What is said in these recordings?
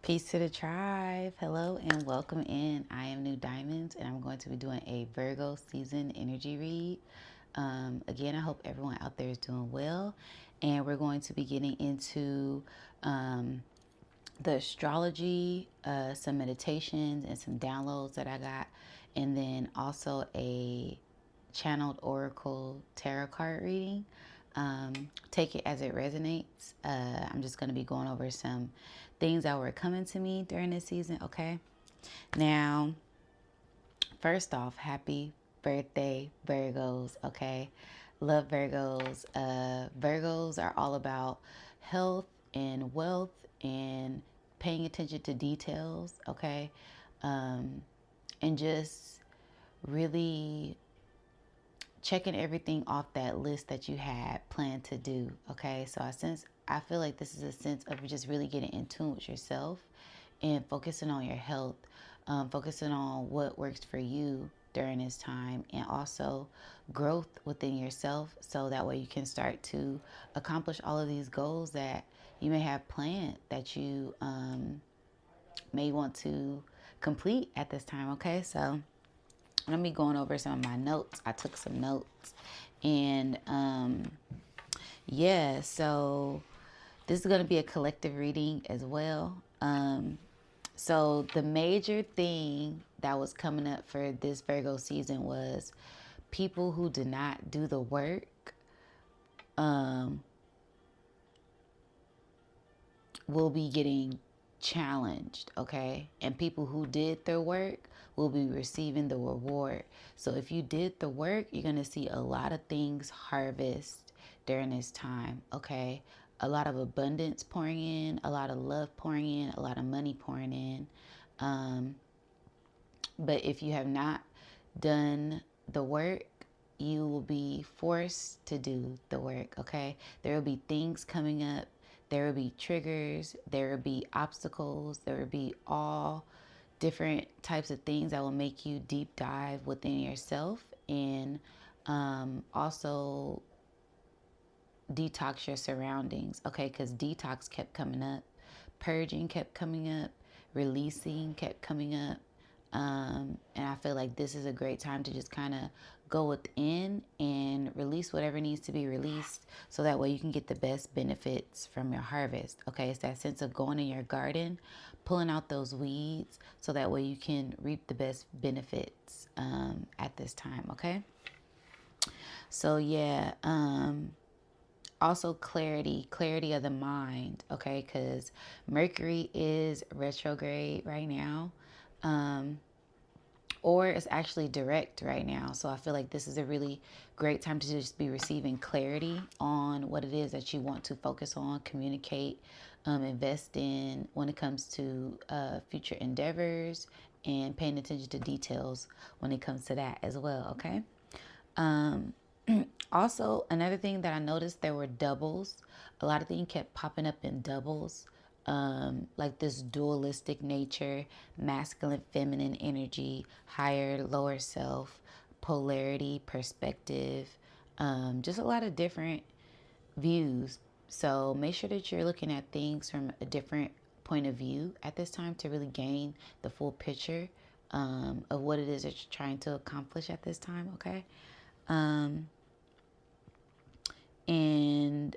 Peace to the tribe. Hello and welcome in. I am Nudiamonds and I'm going to be doing a Virgo season energy read. Again, I hope everyone out there is doing well. And we're going to be getting into the astrology, some meditations and some downloads that I got. And then also a channeled oracle tarot card reading. Take it as it resonates. I'm just going to be going over some things that were coming to me during this season. Okay. Now, first off, happy birthday, Virgos. Okay. Love Virgos. Virgos are all about health and wealth and paying attention to details. Okay. And just really checking everything off that list that you had planned to do. Okay, so I feel like this is a sense of just really getting in tune with yourself and focusing on your health, focusing on what works for you during this time, and also growth within yourself, so that way you can start to accomplish all of these goals that you may have planned that you may want to complete at this time. Okay, so let me going over some of my notes. I took some notes. And yeah, so this is going to be a collective reading as well. So the major thing that was coming up for this Virgo season was people who did not do the work will be getting challenged, okay? And people who did their work will be receiving the reward. So if you did the work, you're going to see a lot of things harvest during this time, okay? A lot of abundance pouring in, a lot of love pouring in, a lot of money pouring in. But if you have not done the work, you will be forced to do the work, okay? There will be things coming up. There will be triggers. There will be obstacles. There will be all different types of things that will make you deep dive within yourself and also detox your surroundings, okay? Because detox kept coming up. Purging kept coming up. Releasing kept coming up. And I feel like this is a great time to just kind of go within and release whatever needs to be released, so that way you can get the best benefits from your harvest. Okay, it's that sense of going in your garden, pulling out those weeds, so that way you can reap the best benefits at this time. Okay, so yeah, also clarity of the mind. Okay, because Mercury is retrograde right now. Or it's actually direct right now. So I feel like this is a really great time to just be receiving clarity on what it is that you want to focus on, communicate, invest in when it comes to future endeavors, and paying attention to details when it comes to that as well, okay? Also, another thing that I noticed, there were doubles. A lot of things kept popping up in doubles. Like this dualistic nature, masculine, feminine energy, higher, lower self, polarity, perspective, just a lot of different views. So make sure that you're looking at things from a different point of view at this time to really gain the full picture of what it is that you're trying to accomplish at this time, okay? And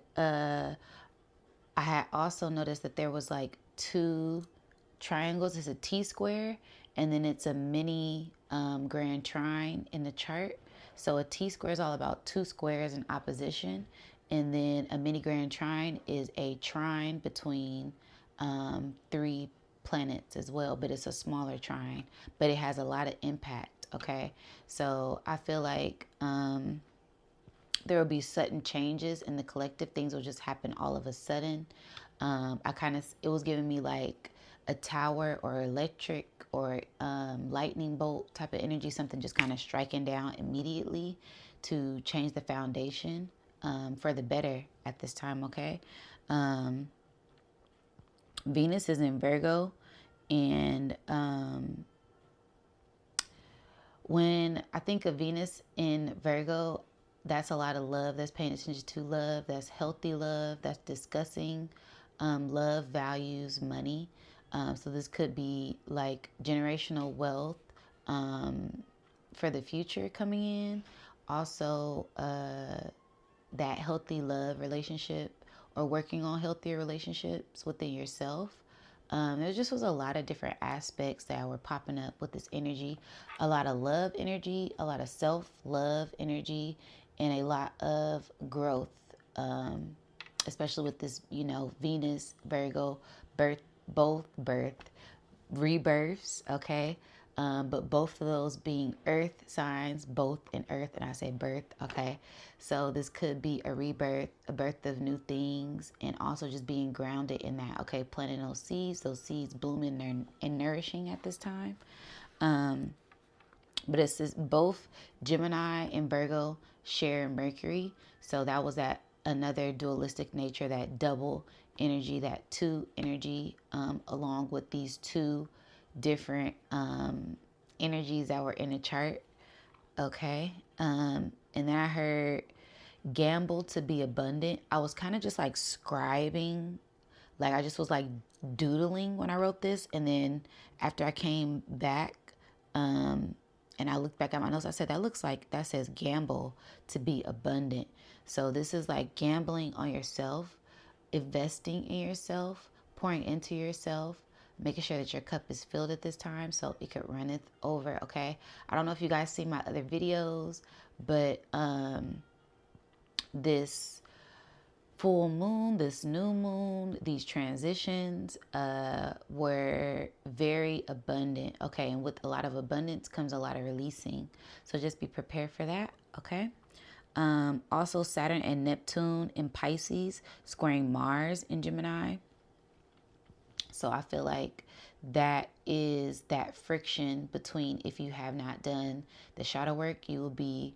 I had also noticed that there was like two triangles. It's a T-square, and then it's a mini grand trine in the chart. So a T-square is all about two squares in opposition, and then a mini grand trine is a trine between three planets as well, but it's a smaller trine, but it has a lot of impact, okay? So I feel like there will be sudden changes in the collective. Things will just happen all of a sudden. It was giving me like a tower or electric or lightning bolt type of energy, something just kind of striking down immediately to change the foundation for the better at this time, okay? Venus is in Virgo, and when I think of Venus in Virgo, that's a lot of love. That's paying attention to love. That's healthy love. That's discussing love, values, money. So this could be like generational wealth for the future coming in. Also, that healthy love relationship or working on healthier relationships within yourself. There just was a lot of different aspects that were popping up with this energy. A lot of love energy, a lot of self-love energy, and a lot of growth. Especially with this, Venus, Virgo, birth, both birth, rebirths, okay? But both of those being earth signs, both in earth, and I say birth, okay? So this could be a rebirth, a birth of new things, and also just being grounded in that, okay? Planting those seeds blooming and nourishing at this time. But it's just both Gemini and Virgo share Mercury. So that was that another dualistic nature, that double energy, that two energy, along with these two different energies that were in the chart. Okay. And then I heard gamble to be abundant. I was kind of just like scribing, like I just was like doodling when I wrote this. And then after I came back, and I looked back at my notes, I said, that looks like that says gamble to be abundant. So this is like gambling on yourself, investing in yourself, pouring into yourself, making sure that your cup is filled at this time so it could runneth over, okay? I don't know if you guys see my other videos, but this full moon, this new moon, these transitions were very abundant, okay? And with a lot of abundance comes a lot of releasing. So just be prepared for that, okay? Also, Saturn and Neptune in Pisces squaring Mars in Gemini. So I feel like that is that friction between, if you have not done the shadow work, you will be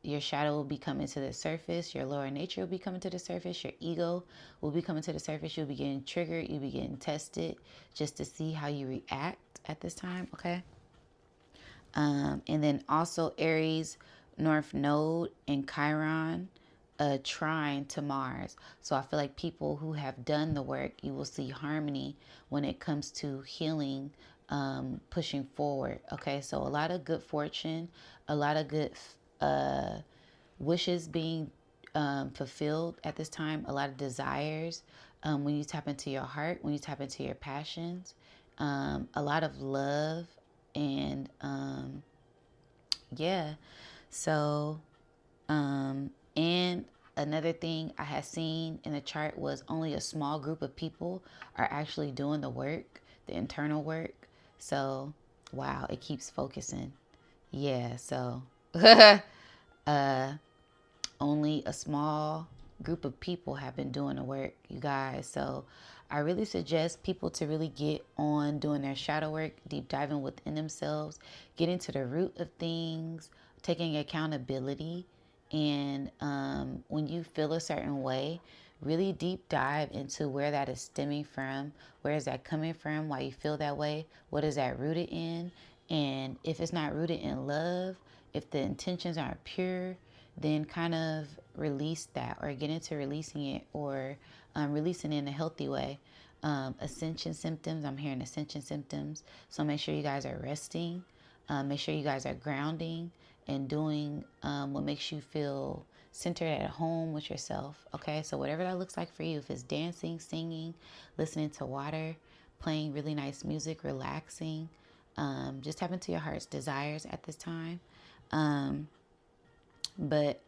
your shadow will be coming to the surface. Your lower nature will be coming to the surface. Your ego will be coming to the surface. You'll be getting triggered. You'll be getting tested just to see how you react at this time, okay? And then also Aries, North Node, and Chiron trine to Mars. So I feel like people who have done the work, you will see harmony when it comes to healing, pushing forward, okay? So a lot of good fortune, a lot of good wishes being fulfilled at this time, a lot of desires when you tap into your heart, when you tap into your passions, a lot of love, and yeah. So and another thing I had seen in the chart was only a small group of people are actually doing the work, the internal work. So wow, it keeps focusing. Yeah, so only a small group of people have been doing the work, you guys. So I really suggest people to really get on doing their shadow work, deep diving within themselves, getting to the root of things, taking accountability. And when you feel a certain way, really deep dive into where that is stemming from. Where is that coming from? Why you feel that way? What is that rooted in? And if it's not rooted in love, if the intentions aren't pure, then kind of release that, or get into releasing it, or releasing it in a healthy way. Ascension symptoms, I'm hearing ascension symptoms. So make sure you guys are resting. Make sure you guys are grounding and doing what makes you feel centered at home with yourself. Okay, so whatever that looks like for you, if it's dancing, singing, listening to water, playing really nice music, relaxing, just tap into your heart's desires at this time. But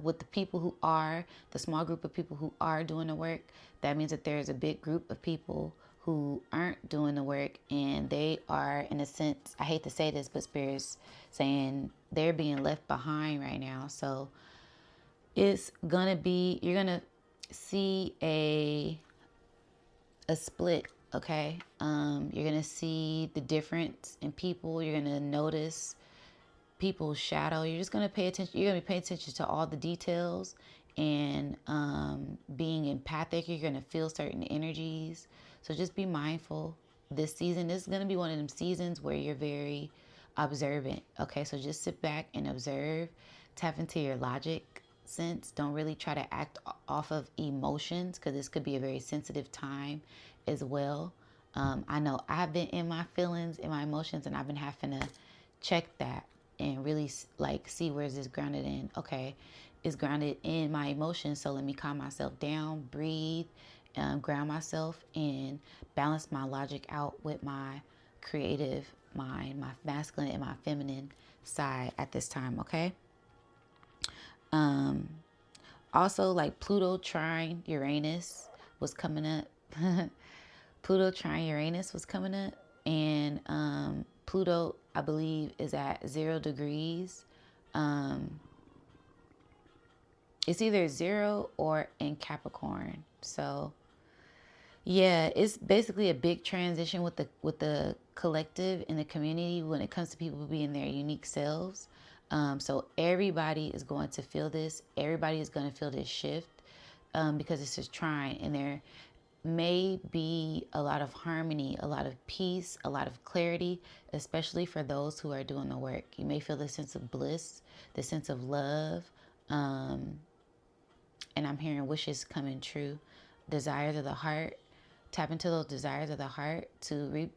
with the people who are, the small group of people who are doing the work, that means that there's a big group of people who aren't doing the work, and they are, in a sense, I hate to say this, but Spirit's saying they're being left behind right now. So it's gonna be, you're gonna see a split, okay? You're gonna see the difference in people. You're gonna notice people's shadow. You're just going to pay attention. You're going to be paying attention to all the details, and being empathic. You're going to feel certain energies. So just be mindful this season. This is going to be one of them seasons where you're very observant. Okay, so just sit back and observe. Tap into your logic sense. Don't really try to act off of emotions, because this could be a very sensitive time as well. I know I've been in my feelings, in my emotions, and I've been having to check that and really like see, where is this grounded in? Okay, it's grounded in my emotions, so let me calm myself down, breathe, ground myself, and balance my logic out with my creative mind, my masculine and my feminine side at this time. Okay. Also, like Pluto trine Uranus was coming up. Pluto trine Uranus was coming up, and Pluto, I believe, is at 0 degrees. It's either 0 or in Capricorn. So yeah, it's basically a big transition with the collective and the community when it comes to people being their unique selves. So everybody is going to feel this. Everybody is going to feel this shift, because it's just trine, and there may be a lot of harmony, a lot of peace, a lot of clarity, especially for those who are doing the work. You may feel the sense of bliss, the sense of love, and I'm hearing wishes coming true, desires of the heart. Tap into those desires of the heart to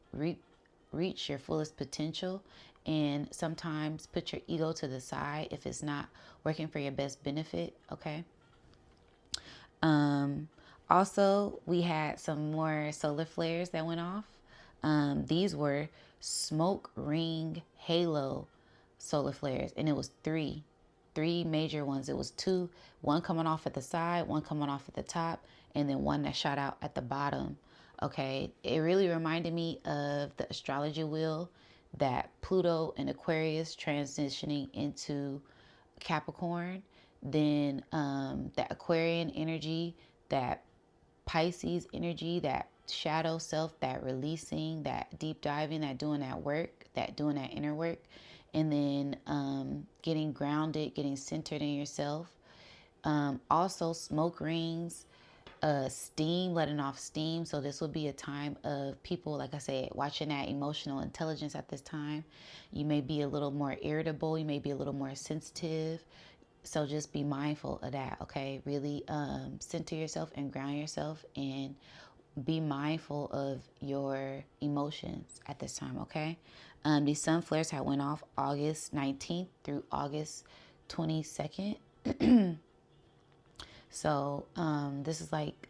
reach your fullest potential, and sometimes put your ego to the side if it's not working for your best benefit. Okay. Also, we had some more solar flares that went off. These were smoke ring halo solar flares, and it was three major ones. It was two, one coming off at the side, one coming off at the top, and then one that shot out at the bottom. Okay, it really reminded me of the astrology wheel, that Pluto and Aquarius transitioning into Capricorn, then that Aquarian energy, that Pisces energy, that shadow self, that releasing, that deep diving, that doing that work, that doing that inner work, and then getting grounded, getting centered in yourself. Also, smoke rings, steam, letting off steam. So this will be a time of people, like I said, watching that emotional intelligence at this time. You may be a little more irritable. You may be a little more sensitive. So just be mindful of that, okay? Really center yourself and ground yourself, and be mindful of your emotions at this time, okay? These sun flares had went off August 19th through August 22nd. So this is like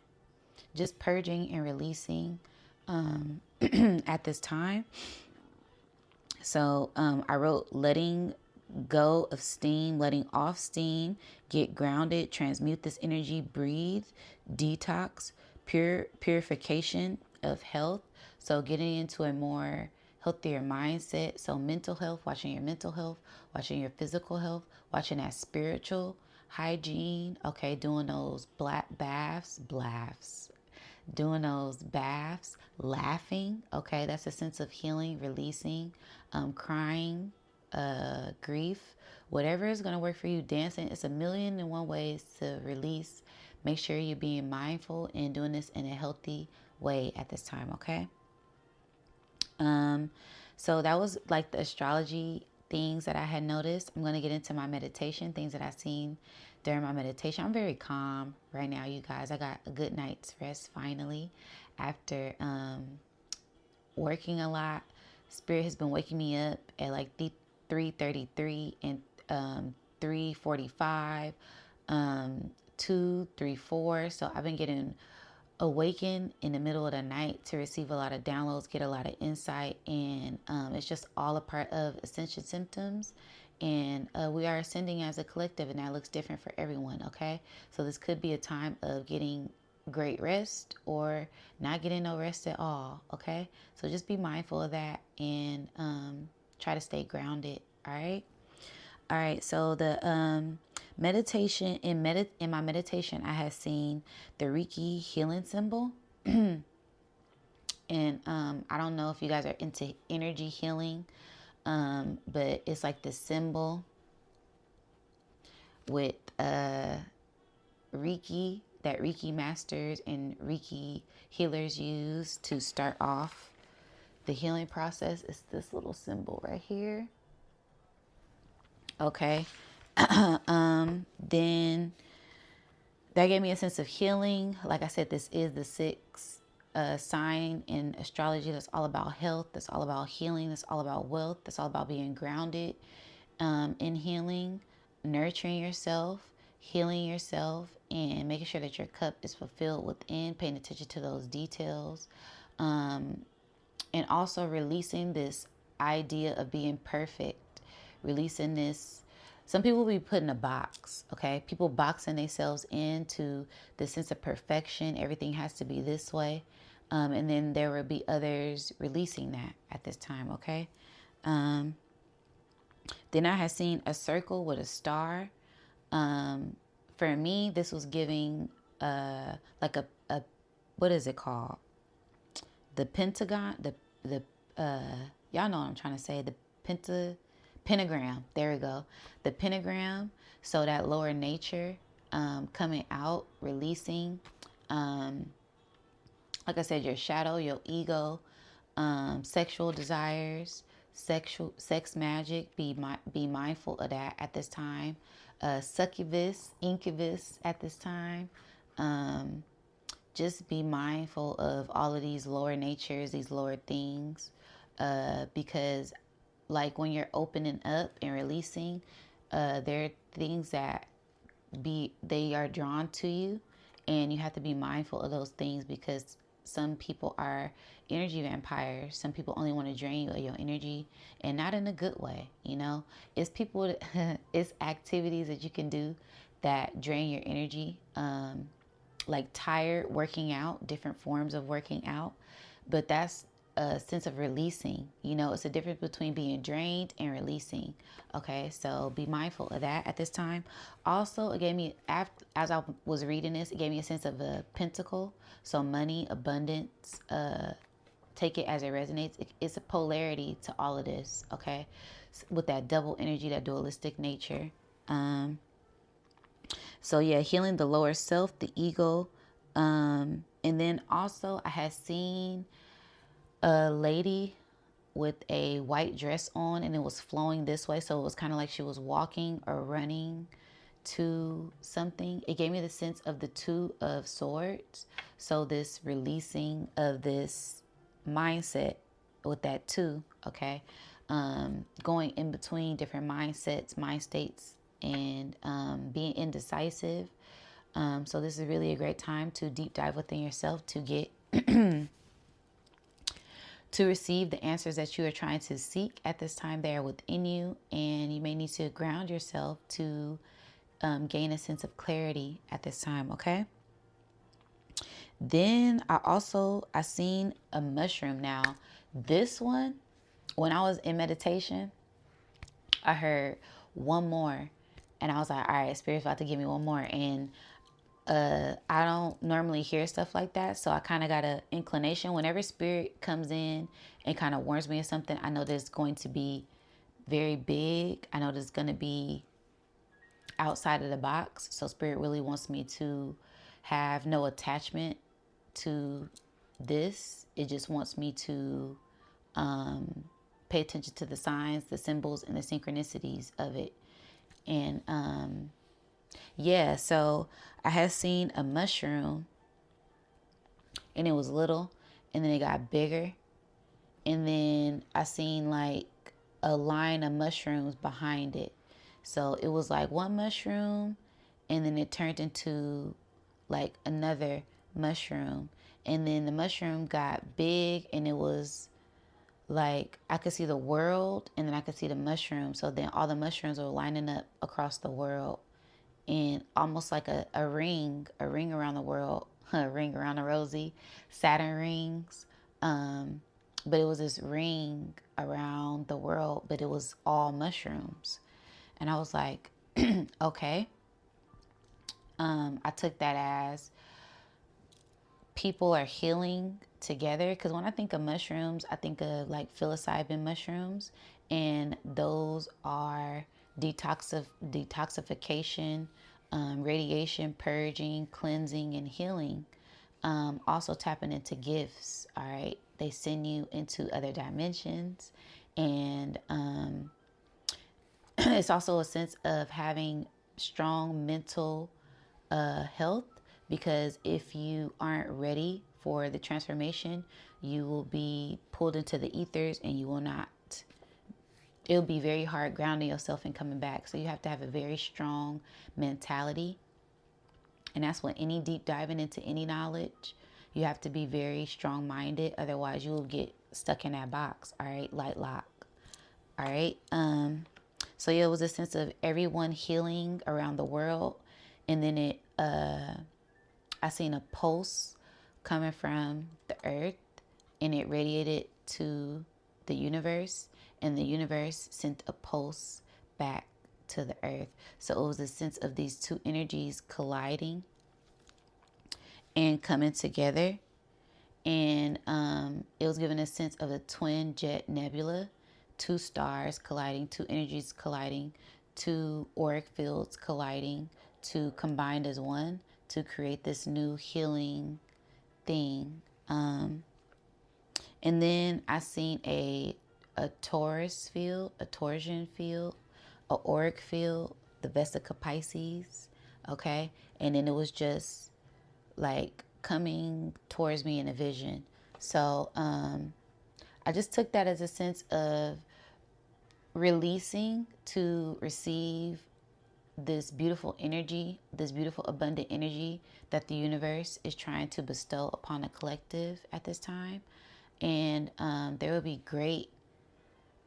just purging and releasing at this time. So I wrote letting go of steam, letting off steam, get grounded, transmute this energy, breathe, detox, purification of health. So getting into a more healthier mindset. So mental health, watching your mental health, watching your physical health, watching that spiritual hygiene. Okay, doing those doing those baths, laughing. Okay, that's a sense of healing, releasing, crying, grief, whatever is going to work for you. Dancing, it's 1,000,001 ways to release. Make sure you're being mindful and doing this in a healthy way at this time. Okay. So that was like the astrology things that I had noticed. I'm going to get into my meditation, things that I've seen during my meditation. I'm very calm right now, you guys. I got a good night's rest finally after working a lot. Spirit has been waking me up at like 3:33 and 3:45, 2, 3, 4. So I've been getting awaken in the middle of the night to receive a lot of downloads, get a lot of insight, and it's just all a part of ascension symptoms. And we are ascending as a collective, and that looks different for everyone. Okay, so this could be a time of getting great rest or not getting no rest at all. Okay, so just be mindful of that and try to stay grounded. All right, so the meditation, in my meditation, I had seen the Reiki healing symbol. And I don't know if you guys are into energy healing, but it's like this symbol with Reiki, that Reiki masters and Reiki healers use to start off the healing process. It's this little symbol right here. Okay. Then that gave me a sense of healing. Like I said, this is the sixth sign in astrology. That's all about health. That's all about healing. That's all about wealth. That's all about being grounded in healing, nurturing yourself, healing yourself, and making sure that your cup is fulfilled within, paying attention to those details. And also releasing this idea of being perfect, releasing this. Some people will be put in a box, okay? People boxing themselves into the sense of perfection. Everything has to be this way. And then there will be others releasing that at this time, okay? Then I had seen a circle with a star. For me, this was giving like a what is it called? The pentagon, the y'all know what I'm trying to say, the pentagram. There we go. The pentagram. So that lower nature coming out, releasing, like I said, your shadow, your ego, sexual desires, sex magic. Be mindful of that at this time. Succubus, incubus at this time. Just be mindful of all of these lower natures, these lower things, because like when you're opening up and releasing, there are things that they are drawn to you, and you have to be mindful of those things, because some people are energy vampires. Some people only want to drain you of your energy, and not in a good way. You know, it's people, it's activities that you can do that drain your energy. Like tired working out, different forms of working out, but that's a sense of releasing. You know, it's a difference between being drained and releasing. Okay, so be mindful of that at this time. Also, it gave me, as I was reading this, it gave me a sense of a pentacle. So money, abundance, take it as it resonates. It's a polarity to all of this, okay? With that double energy, that dualistic nature. So yeah, healing the lower self, the ego. And then also I had seen a lady with a white dress on, and it was flowing this way. So it was kind of like she was walking or running to something. It gave me the sense of the Two of Swords. So this releasing of this mindset with that two, okay? Going in between different mindsets, mind states, and being indecisive. So this is really a great time to deep dive within yourself to get to receive the answers that you are trying to seek at this time. They are within you, and you may need to ground yourself to gain a sense of clarity at this time, okay? Then I seen a mushroom. Now, this one, when I was in meditation, I heard one more, and I was like, all right, Spirit's about to give me one more. And I don't normally hear stuff like that, so I kind of got an inclination. Whenever Spirit comes in and kind of warns me of something, I know there's going to be very big. I know there's going to be outside of the box. So Spirit really wants me to have no attachment to this. It just wants me to pay attention to the signs, the symbols, and the synchronicities of it. And yeah, so I had seen a mushroom, and it was little, and then it got bigger, and then I seen like a line of mushrooms behind it. So it was like one mushroom, and then it turned into like another mushroom, and then the mushroom got big, and it was like I could see the world, and then I could see the mushroom. So then all the mushrooms were lining up across the world, and almost like a ring around the world, a ring around the rosy, Saturn rings. But it was this ring around the world, but it was all mushrooms. And I was like, okay. I took that as people are healing together, because when I think of mushrooms, I think of like psilocybin mushrooms, and those are detoxification, radiation, purging, cleansing, and healing. Also tapping into gifts. All right, they send you into other dimensions, and It's also a sense of having strong mental health, because if you aren't ready for the transformation, you will be pulled into the ethers and you will not. It'll be very hard grounding yourself and coming back. So you have to have a very strong mentality. And that's what any deep diving into any knowledge, you have to be very strong minded. Otherwise, you will get stuck in that box. All right. Light lock. All right. So yeah, it was a sense of everyone healing around the world. And then I seen a pulse coming from the earth, and it radiated to the universe, and the universe sent a pulse back to the earth. So it was a sense of these two energies colliding and coming together. And it was given a sense of a twin jet nebula, two stars colliding, two energies colliding, two auric fields colliding to combined as one to create this new healing thing. And then I seen a Taurus field, a Taurosian field, a auric field, the Vesica Pisces, okay? And then it was just like coming towards me in a vision. So I just took that as a sense of releasing to receive this beautiful energy, this beautiful abundant energy that the universe is trying to bestow upon the collective at this time. And there will be great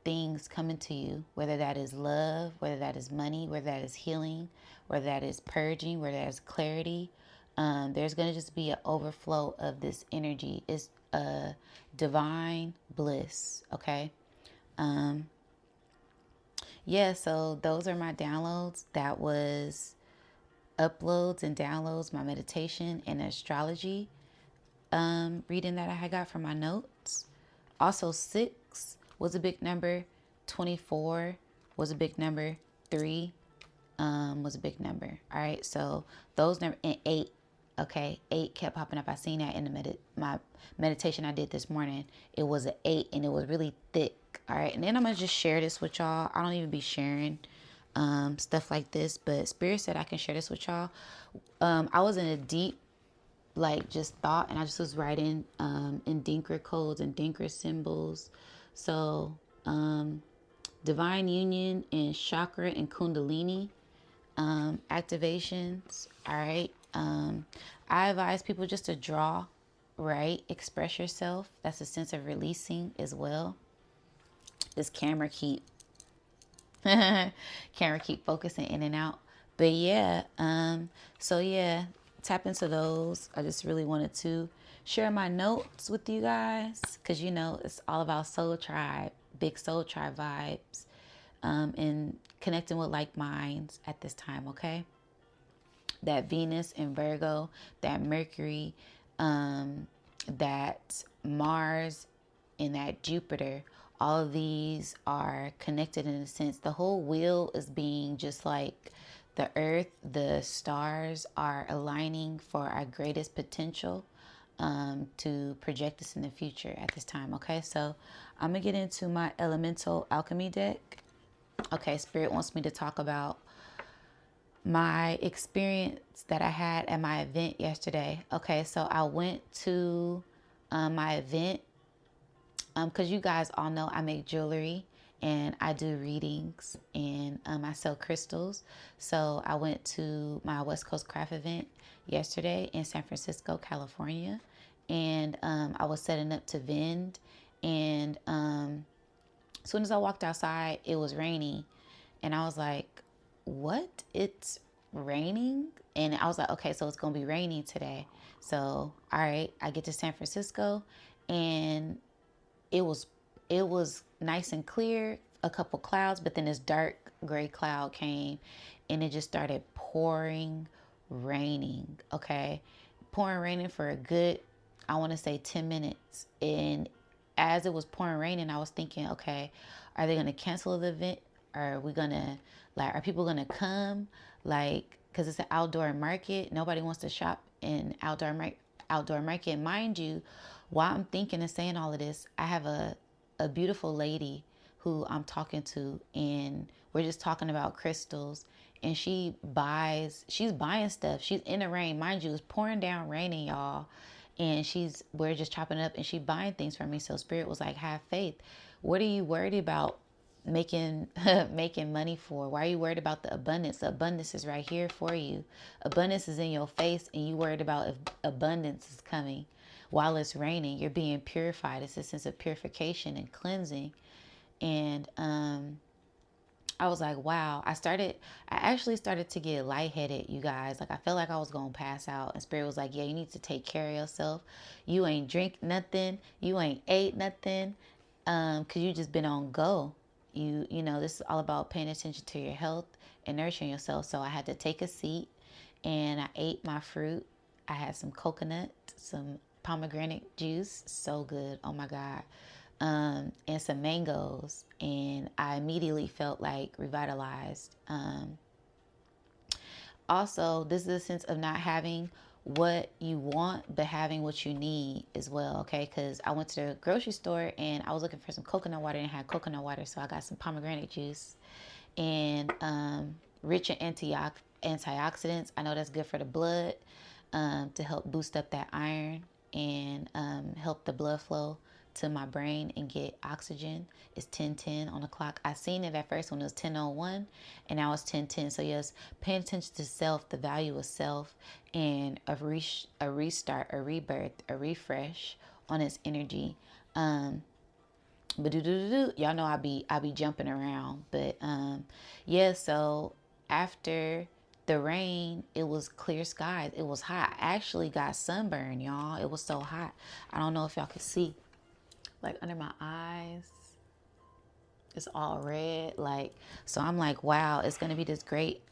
things coming to you, whether that is love, whether that is money, whether that is healing, whether that is purging, whether that is clarity. There's going to just be an overflow of this energy. It's a divine bliss, okay? Yeah, so those are my downloads. That was uploads and downloads, my meditation and astrology reading that I had got from my notes. Also, 6 was a big number. 24 was a big number. 3 was a big number. All right, so those numbers, and 8. Okay, 8 kept popping up. I seen that in the my meditation I did this morning. It was an 8, and it was really thick. All right, and then I'm gonna just share this with y'all. I don't even be sharing stuff like this, but Spirit said I can share this with y'all. I was in a deep, like, just thought, and I just was writing in Dinkra codes and Dinkra symbols. So divine union and chakra and kundalini activations. All right. I advise people just to draw, right? Express yourself. That's a sense of releasing as well. This camera keep focusing in and out. But yeah, so yeah, tap into those. I just really wanted to share my notes with you guys, because you know it's all about soul tribe, big soul tribe vibes, and connecting with like minds at this time. Okay. That Venus in Virgo, that Mercury, that Mars, and that Jupiter, all of these are connected in a sense. The whole wheel is being just like the earth, the stars are aligning for our greatest potential to project us in the future at this time. Okay, so I'm gonna get into my elemental alchemy deck. Okay, Spirit wants me to talk about my experience that I had at my event yesterday. Okay, so I went to my event because you guys all know I make jewelry and I do readings, and I sell crystals. So I went to my West Coast craft event yesterday in San Francisco, California, and I was setting up to vend, and as soon as I walked outside, it was rainy, and I was like, what? It's raining? And I was like, okay, so it's gonna be rainy today. So all right, I get to San Francisco, and it was nice and clear, a couple clouds, but then this dark gray cloud came, and it just started pouring raining. Okay, pouring raining for a good, I want to say 10 minutes. And as it was pouring raining, I was thinking, okay, are they going to cancel the event? Are we going to, like, are people going to come? Like, because it's an outdoor market. Nobody wants to shop in outdoor market. Mind you, while I'm thinking and saying all of this, I have a beautiful lady who I'm talking to, and we're just talking about crystals. And she's buying stuff. She's in the rain. Mind you, it's pouring down raining, y'all. And we're just chopping up, and she buying things for me. So Spirit was like, have faith. What are you worried about making making money for? Why are you worried about the abundance? The abundance is right here for you. Abundance is in your face, and you worried about if abundance is coming. While it's raining, you're being purified. It's a sense of purification and cleansing. And I was like, wow. I actually started to get lightheaded, you guys. Like, I felt like I was going to pass out. And Spirit was like, yeah, you need to take care of yourself. You ain't drink nothing. You ain't ate nothing. Because you just been on go. You know, this is all about paying attention to your health and nurturing yourself. So I had to take a seat, and I ate my fruit. I had some coconut, some pomegranate juice. So good. Oh my God. And some mangoes, and I immediately felt like revitalized. Also, this is a sense of not having what you want, but having what you need as well. Okay, because I went to the grocery store and I was looking for some coconut water and had coconut water, so I got some pomegranate juice and rich in antioxidants. I know that's good for the blood, to help boost up that iron and help the blood flow to my brain and get oxygen. It's 10:10 on the clock. I seen it at first when it was 10:01, and now it's 10:10. So yes, paying attention to self, the value of self, and a restart, a rebirth, a refresh on its energy. But y'all know I be jumping around. But yeah, so after the rain, it was clear skies. It was hot. I actually got sunburn, y'all. It was so hot. I don't know if y'all could see. Like under my eyes, it's all red. Like, so I'm like, wow, it's going to be this great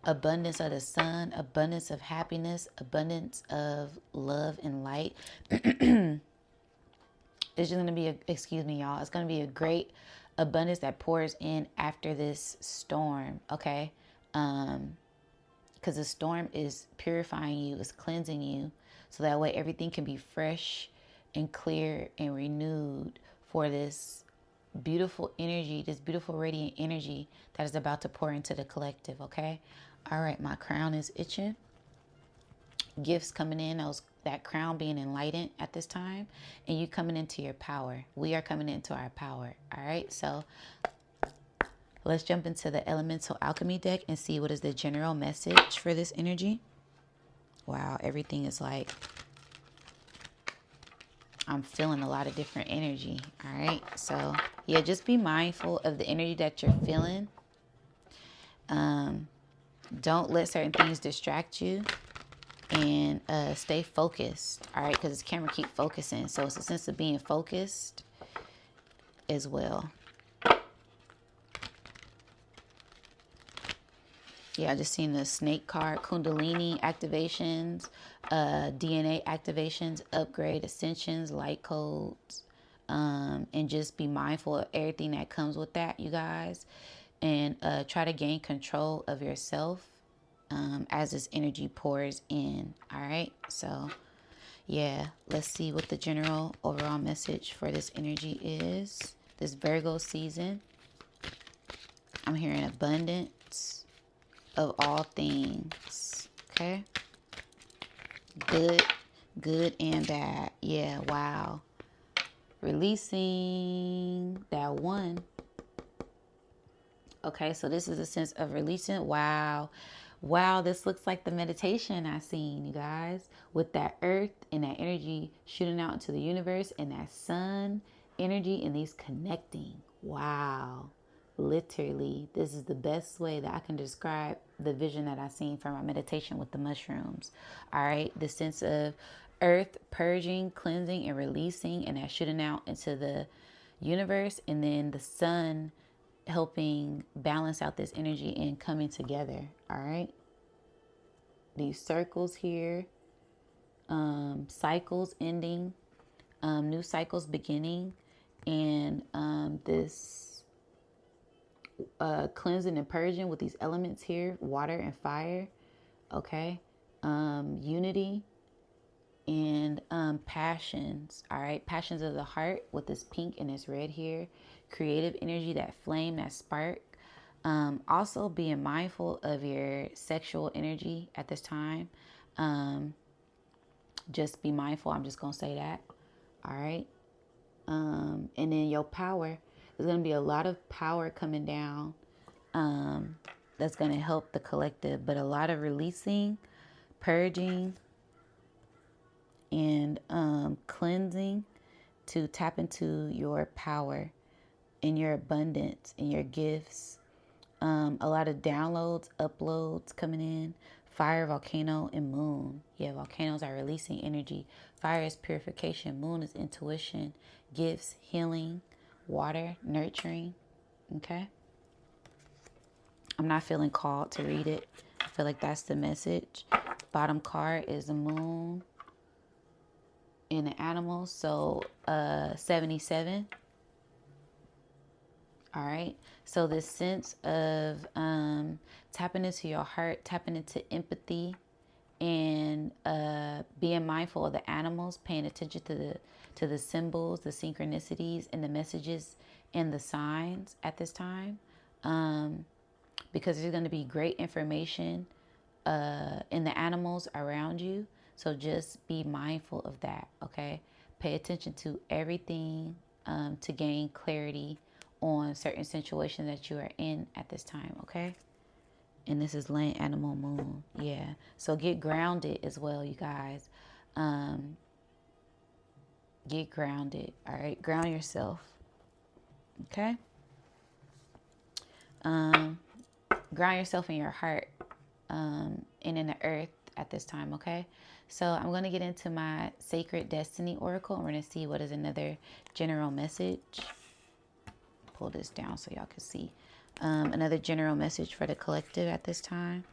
abundance of the sun, abundance of happiness, abundance of love and light. It's just going to be, excuse me, y'all. It's going to be a great abundance that pours in after this storm. Okay. Because the storm is purifying you, it's cleansing you. So that way everything can be fresh and clear and renewed for this beautiful energy, this beautiful radiant energy that is about to pour into the collective. Okay. All right. My crown is itching. Gifts coming in. That crown being enlightened at this time, and you coming into your power. We are coming into our power. All right. So let's jump into the elemental alchemy deck and see what is the general message for this energy. Wow. Everything is like, I'm feeling a lot of different energy. All right. So yeah, just be mindful of the energy that you're feeling. Don't let certain things distract you, and stay focused. All right. Because this camera keep focusing. So it's a sense of being focused as well. Yeah, I just seen the snake card, Kundalini activations, DNA activations, upgrade, ascensions, light codes, and just be mindful of everything that comes with that, you guys. And try to gain control of yourself as this energy pours in. All right, so yeah, let's see what the general overall message for this energy is. This Virgo season, I'm hearing abundance of all things. Okay, good and bad. Yeah, wow. Releasing that one. Okay, so this is a sense of releasing. Wow, this looks like the meditation I seen, you guys, with that earth and that energy shooting out into the universe, and that sun energy and these connecting. Wow. Literally, this is the best way that I can describe the vision that I seen from my meditation with the mushrooms. All right, the sense of earth purging, cleansing, and releasing, and that shooting out into the universe, and then the sun helping balance out this energy and coming together. All right, these circles here, cycles ending, new cycles beginning, and this cleansing and purging with these elements here, water and fire. Okay, unity, and passions. All right, passions of the heart with this pink and this red here. Creative energy, that flame, that spark. Also being mindful of your sexual energy at this time. Just be mindful. I'm just gonna say that. All right. And then your power. There's gonna be a lot of power coming down. That's gonna help the collective, but a lot of releasing, purging, and cleansing to tap into your power and your abundance and your gifts. A lot of downloads, uploads coming in. Fire, volcano, and moon. Yeah, volcanoes are releasing energy. Fire is purification. Moon is intuition, gifts, healing. Water, nurturing. Okay. I'm not feeling called to read it. I feel like that's the message. Bottom card is the moon and the animals. So 77. All right. So this sense of tapping into your heart, tapping into empathy, and being mindful of the animals, paying attention to the symbols, the synchronicities, and the messages and the signs at this time, because there's going to be great information in the animals around you. So just be mindful of that. Okay. Pay attention to everything to gain clarity on certain situations that you are in at this time, okay? And this is land, animal, moon. Yeah. So get grounded as well, you guys. Get grounded, all right? Ground yourself, okay? Ground yourself in your heart and in the earth at this time, okay? So I'm going to get into my Sacred Destiny Oracle. We're going to see what is another general message. Pull this down so y'all can see another general message for the collective at this time.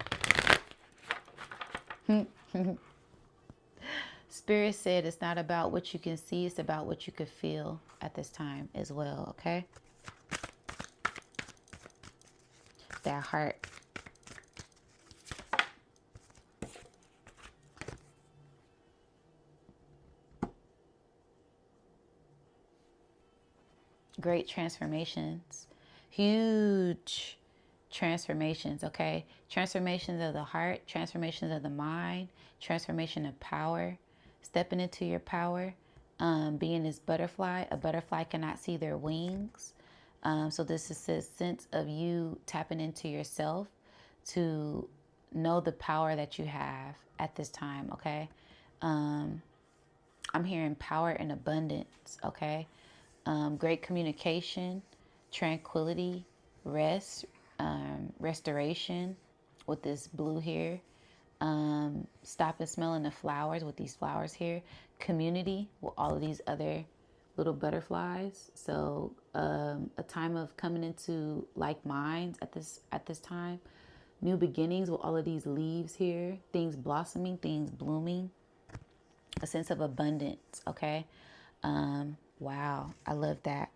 Spirit said it's not about what you can see, it's about what you could feel at this time as well, okay? That heart. Great transformations, huge transformations, okay? Transformations of the heart, transformations of the mind, transformation of power, stepping into your power, being this butterfly. A butterfly cannot see their wings. So this is a sense of you tapping into yourself to know the power that you have at this time, okay? I'm hearing power and abundance, okay? Great communication, tranquility, rest, restoration with this blue here. Stop and smelling the flowers with these flowers here. Community with all of these other little butterflies. So a time of coming into like minds at this time. New beginnings with all of these leaves here. Things blossoming, things blooming. A sense of abundance, okay? Wow, I love that.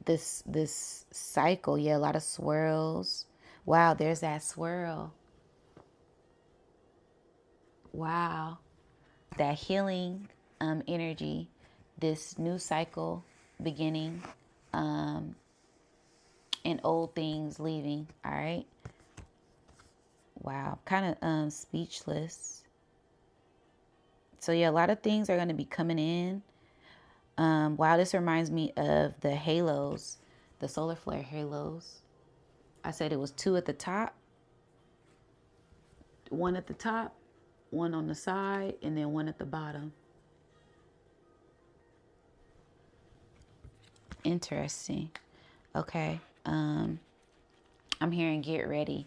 This cycle, yeah, a lot of swirls. Wow, there's that swirl. Wow, that healing energy, this new cycle beginning, and old things leaving. All right. Wow, kind of speechless. So yeah, a lot of things are going to be coming in. Wow, this reminds me of the halos, the solar flare halos. I said it was two at the top, one at the top, one on the side, and then one at the bottom. Interesting. Okay. I'm hearing get ready.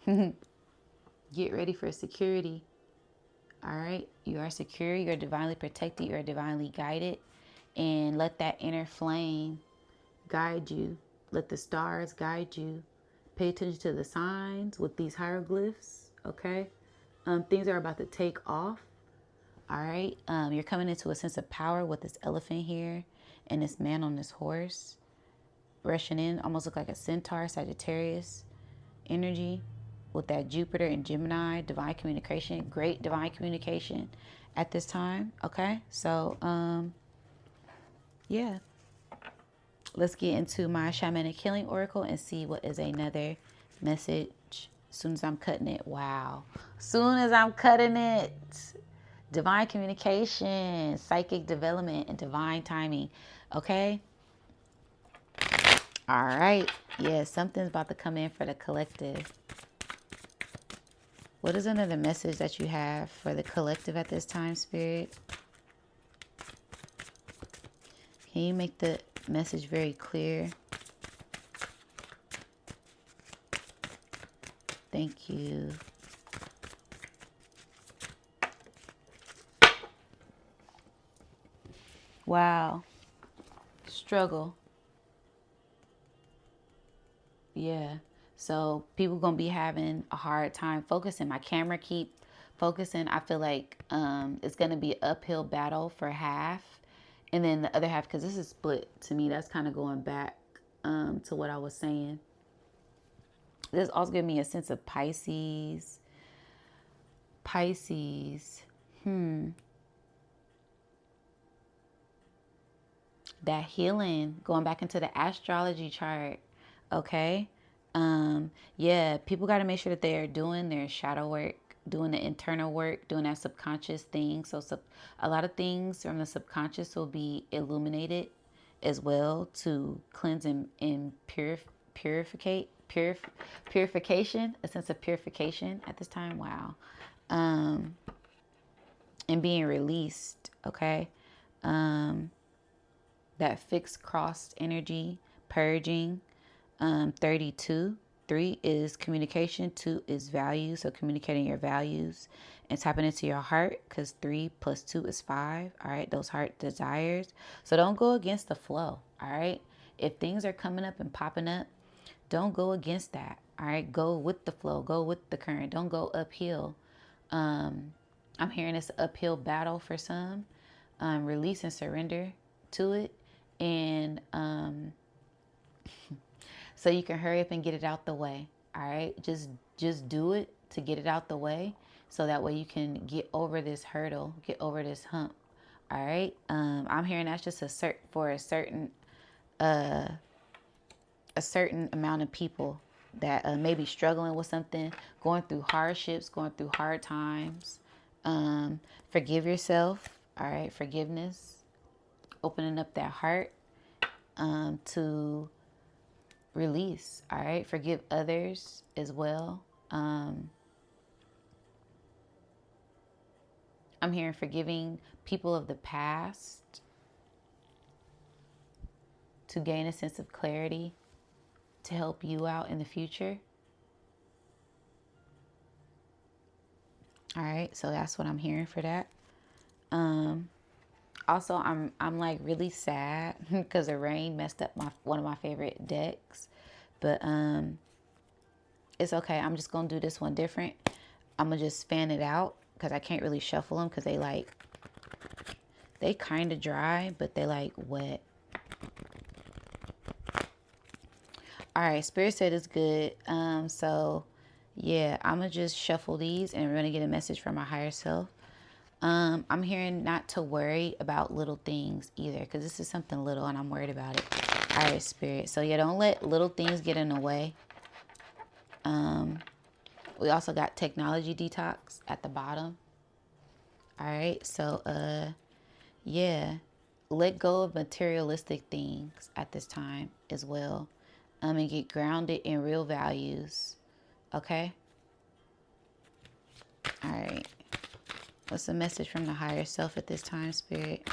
Get ready for security. All right. You are secure. You're divinely protected. You're divinely guided. And let that inner flame guide you. Let the stars guide you. Pay attention to the signs with these hieroglyphs. Okay. Things are about to take off. All right. You're coming into a sense of power with this elephant here and this man on this horse rushing in. Almost look like a centaur, Sagittarius energy. with that Jupiter and Gemini, divine communication, great divine communication at this time. Okay, so yeah, let's get into my shamanic healing oracle and see what is another message. As soon as I'm cutting it, wow, soon as I'm cutting it, divine communication, psychic development, and divine timing. Okay, all right, yeah, something's about to come in for the collective. What is another message that you have for the collective at this time, Spirit? Can you make the message very clear? Thank you. Wow. Struggle. Yeah. So people gonna be having a hard time focusing. My camera keep focusing. I feel like it's gonna be an uphill battle for half, and then the other half, because this is split to me. That's kind of going back to what I was saying. This also gives me a sense of Pisces. Pisces. That healing, going back into the astrology chart. Okay. Yeah, people got to make sure that they are doing their shadow work, doing the internal work, doing that subconscious thing. So a lot of things from the subconscious will be illuminated as well to cleanse and purification, a sense of purification at this time. Wow. And being released. Okay. That fixed crossed energy, purging. 32. 3 is communication. 2 is values. So communicating your values and tapping into your heart, because 3 plus 2 is 5. All right. Those heart desires. So don't go against the flow. All right. If things are coming up and popping up, don't go against that. All right. Go with the flow. Go with the current. Don't go uphill. I'm hearing it's an uphill battle for some. Release and surrender to it. And so you can hurry up and get it out the way. All right. Just do it to get it out the way. So that way you can get over this hurdle, get over this hump. All right. I'm hearing that's just a certain amount of people that may be struggling with something, going through hardships, going through hard times. Forgive yourself. All right. Forgiveness, opening up that heart to release. All right. Forgive others as well. I'm hearing forgiving people of the past to gain a sense of clarity to help you out in the future. All right. So that's what I'm hearing for that. Also, I'm like really sad because the rain messed up one of my favorite decks, but it's okay. I'm just gonna do this one different. I'm gonna just fan it out because I can't really shuffle them because they kind of dry, but they like wet. All right, Spirit said it's good. So yeah, I'm gonna just shuffle these and we're gonna get a message from my higher self. I'm hearing not to worry about little things either, because this is something little and I'm worried about it. All right, Spirit. So yeah, don't let little things get in the way. We also got technology detox at the bottom. All right. So yeah, let go of materialistic things at this time as well. And get grounded in real values. Okay. All right. What's the message from the higher self at this time, Spirit?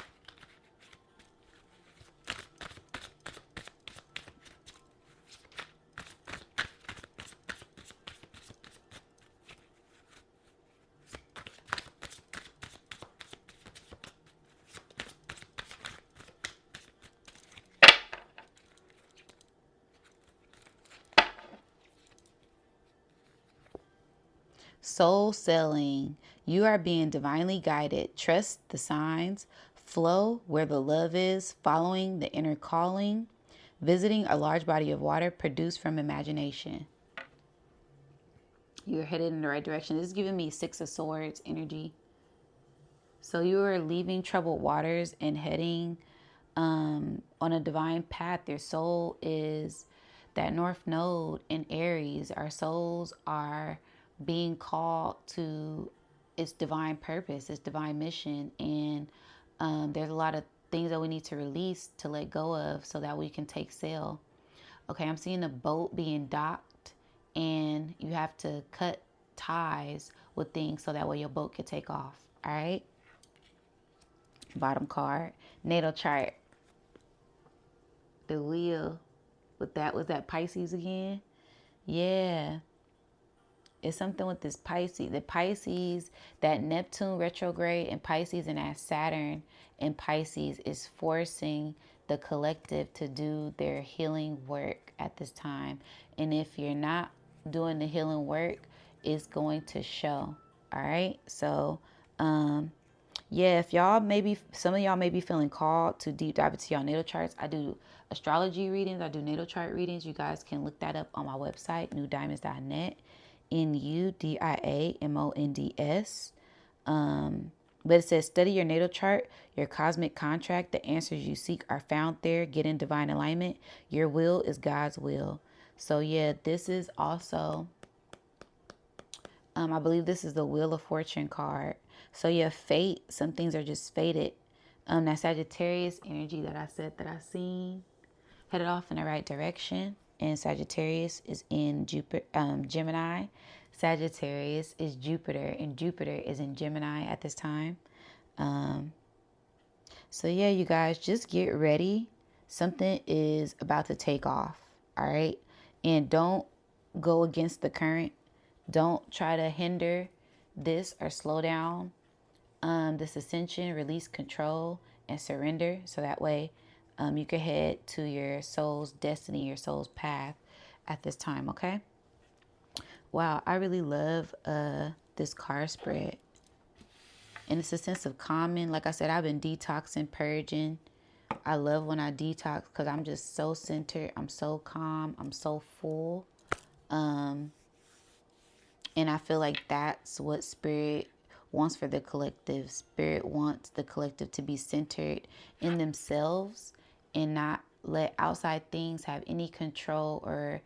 Soul selling. You are being divinely guided. Trust the signs. Flow where the love is. Following the inner calling. Visiting a large body of water produced from imagination. You're headed in the right direction. This is giving me Six of Swords energy. So you are leaving troubled waters and heading on a divine path. Your soul is that North Node in Aries. Our souls are being called to its divine purpose, its divine mission. And there's a lot of things that we need to release, to let go of, so that we can take sail. Okay, I'm seeing a boat being docked, and you have to cut ties with things so that way your boat can take off. All right. Bottom card, natal chart. The wheel with that, was that Pisces again? Yeah. It's something with this Pisces. The Pisces, that Neptune retrograde in Pisces and that Saturn in Pisces is forcing the collective to do their healing work at this time. And if you're not doing the healing work, it's going to show. All right. So, yeah, if y'all maybe, some of y'all may be feeling called to deep dive into your natal charts. I do astrology readings. I do natal chart readings. You guys can look that up on my website, nudiamonds.net. Nudiamonds. But it says, study your natal chart, your cosmic contract. The answers you seek are found there. Get in divine alignment. Your will is God's will. So yeah, this is also, I believe this is the Wheel of Fortune card. So yeah, fate. Some things are just fated. That Sagittarius energy that I said that I seen, headed off in the right direction. And Sagittarius is in Gemini. Sagittarius is Jupiter, and Jupiter is in Gemini at this time. So yeah, you guys, just get ready. Something is about to take off. All right. And don't go against the current. Don't try to hinder this or slow down this ascension. Release control and surrender, so that way you can head to your soul's destiny, your soul's path at this time. Okay. Wow, I really love this card spread. And it's a sense of calming. Like I said, I've been detoxing, purging. I love when I detox because I'm just so centered. I'm so calm. I'm so full. And I feel like that's what Spirit wants for the collective. Spirit wants the collective to be centered in themselves and not let outside things have any control or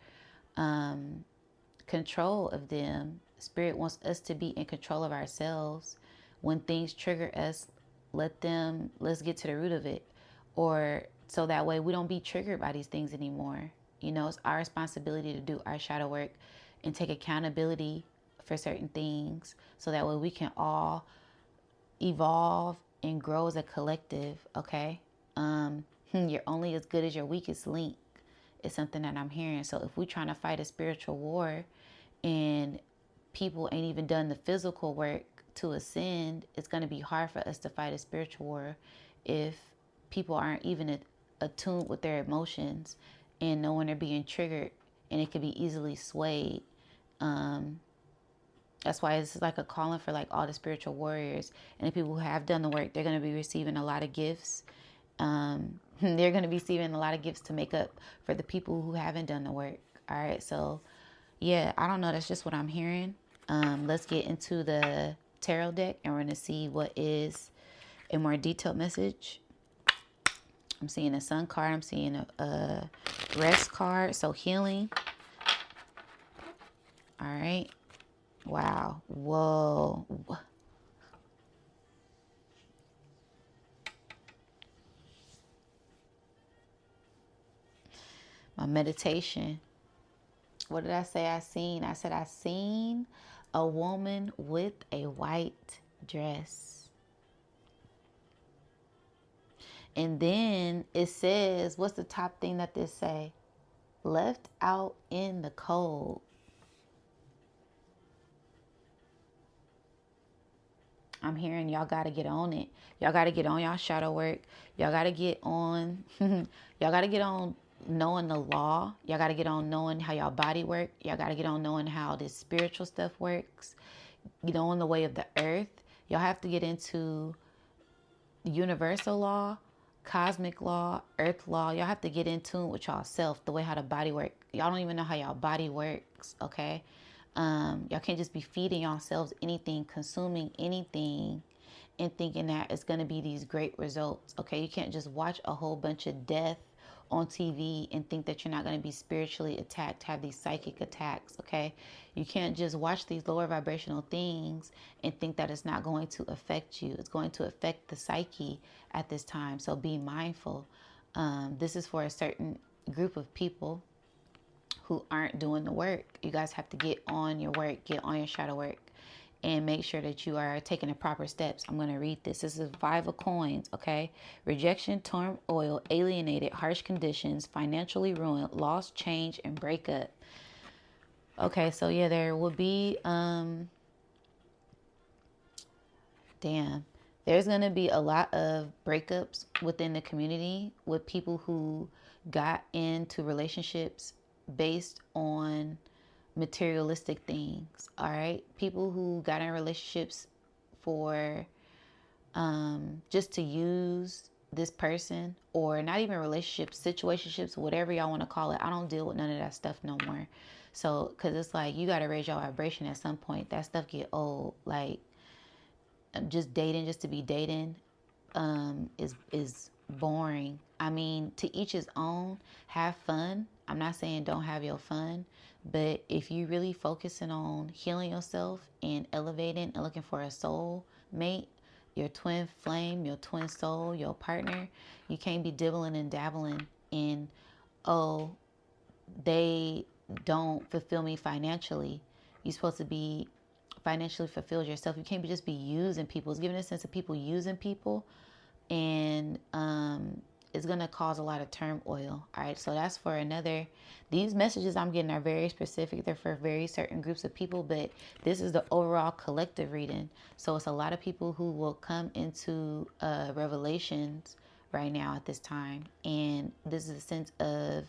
control of them. Spirit wants us to be in control of ourselves. When things trigger us, let's get to the root of it. Or so that way we don't be triggered by these things anymore. You know, it's our responsibility to do our shadow work and take accountability for certain things, so that way we can all evolve and grow as a collective. Okay. You're only as good as your weakest link is something that I'm hearing. So if we're trying to fight a spiritual war and people ain't even done the physical work to ascend, it's going to be hard for us to fight a spiritual war if people aren't even attuned with their emotions and knowing they're being triggered, and it could be easily swayed. That's why it's like a calling for like all the spiritual warriors and the people who have done the work. They're going to be receiving a lot of gifts. They're going to be receiving a lot of gifts to make up for the people who haven't done the work. All right. So yeah, I don't know. That's just what I'm hearing. Let's get into the tarot deck and we're going to see what is a more detailed message. I'm seeing a sun card. I'm seeing a rest card. So healing. All right. Wow. Whoa. My meditation. What did I say I seen? I said I seen a woman with a white dress. And then it says, what's the top thing that this say? Left out in the cold. I'm hearing y'all got to get on it. Y'all got to get on y'all shadow work. Y'all got to get on. Y'all got to get on knowing the law. Y'all got to get on knowing how y'all body work. Y'all got to get on knowing how this spiritual stuff works. Get on the way of the earth. Y'all have to get into universal law, cosmic law, earth law. Y'all have to get in tune with y'all self, the way how the body works. Y'all don't even know how y'all body works, okay? Y'all can't just be feeding yourselves anything, consuming anything, and thinking that it's going to be these great results. Okay, you can't just watch a whole bunch of death on TV and think that you're not going to be spiritually attacked, have these psychic attacks. Okay, you can't just watch these lower vibrational things and think that it's not going to affect you. It's going to affect the psyche at this time. So be mindful. This is for a certain group of people who aren't doing the work. You guys have to get on your work, get on your shadow work, and make sure that you are taking the proper steps. I'm going to read this. This is 5 of coins, okay? Rejection, turmoil, alienated, harsh conditions, financially ruined, loss, change, and breakup. Okay, so yeah, there will be, there's going to be a lot of breakups within the community with people who got into relationships based on materialistic things. All right, people who got in relationships for just to use this person, or not even relationships, situationships, whatever y'all want to call it. I don't deal with none of that stuff no more. So because it's like you got to raise your vibration at some point. That stuff get old. Like just dating just to be dating is boring. I mean, to each his own. Have fun. I'm not saying don't have your fun, but if you really focusing on healing yourself and elevating and looking for a soul mate, your twin flame, your twin soul, your partner, you can't be dibbling and dabbling in, oh, they don't fulfill me financially. You're supposed to be financially fulfilled yourself. You can't be just be using people. It's giving a sense of people using people, and it's going to cause a lot of turmoil. All right, so that's for another. These messages I'm getting are very specific. They're for very certain groups of people, but this is the overall collective reading. So it's a lot of people who will come into revelations right now at this time, and this is a sense of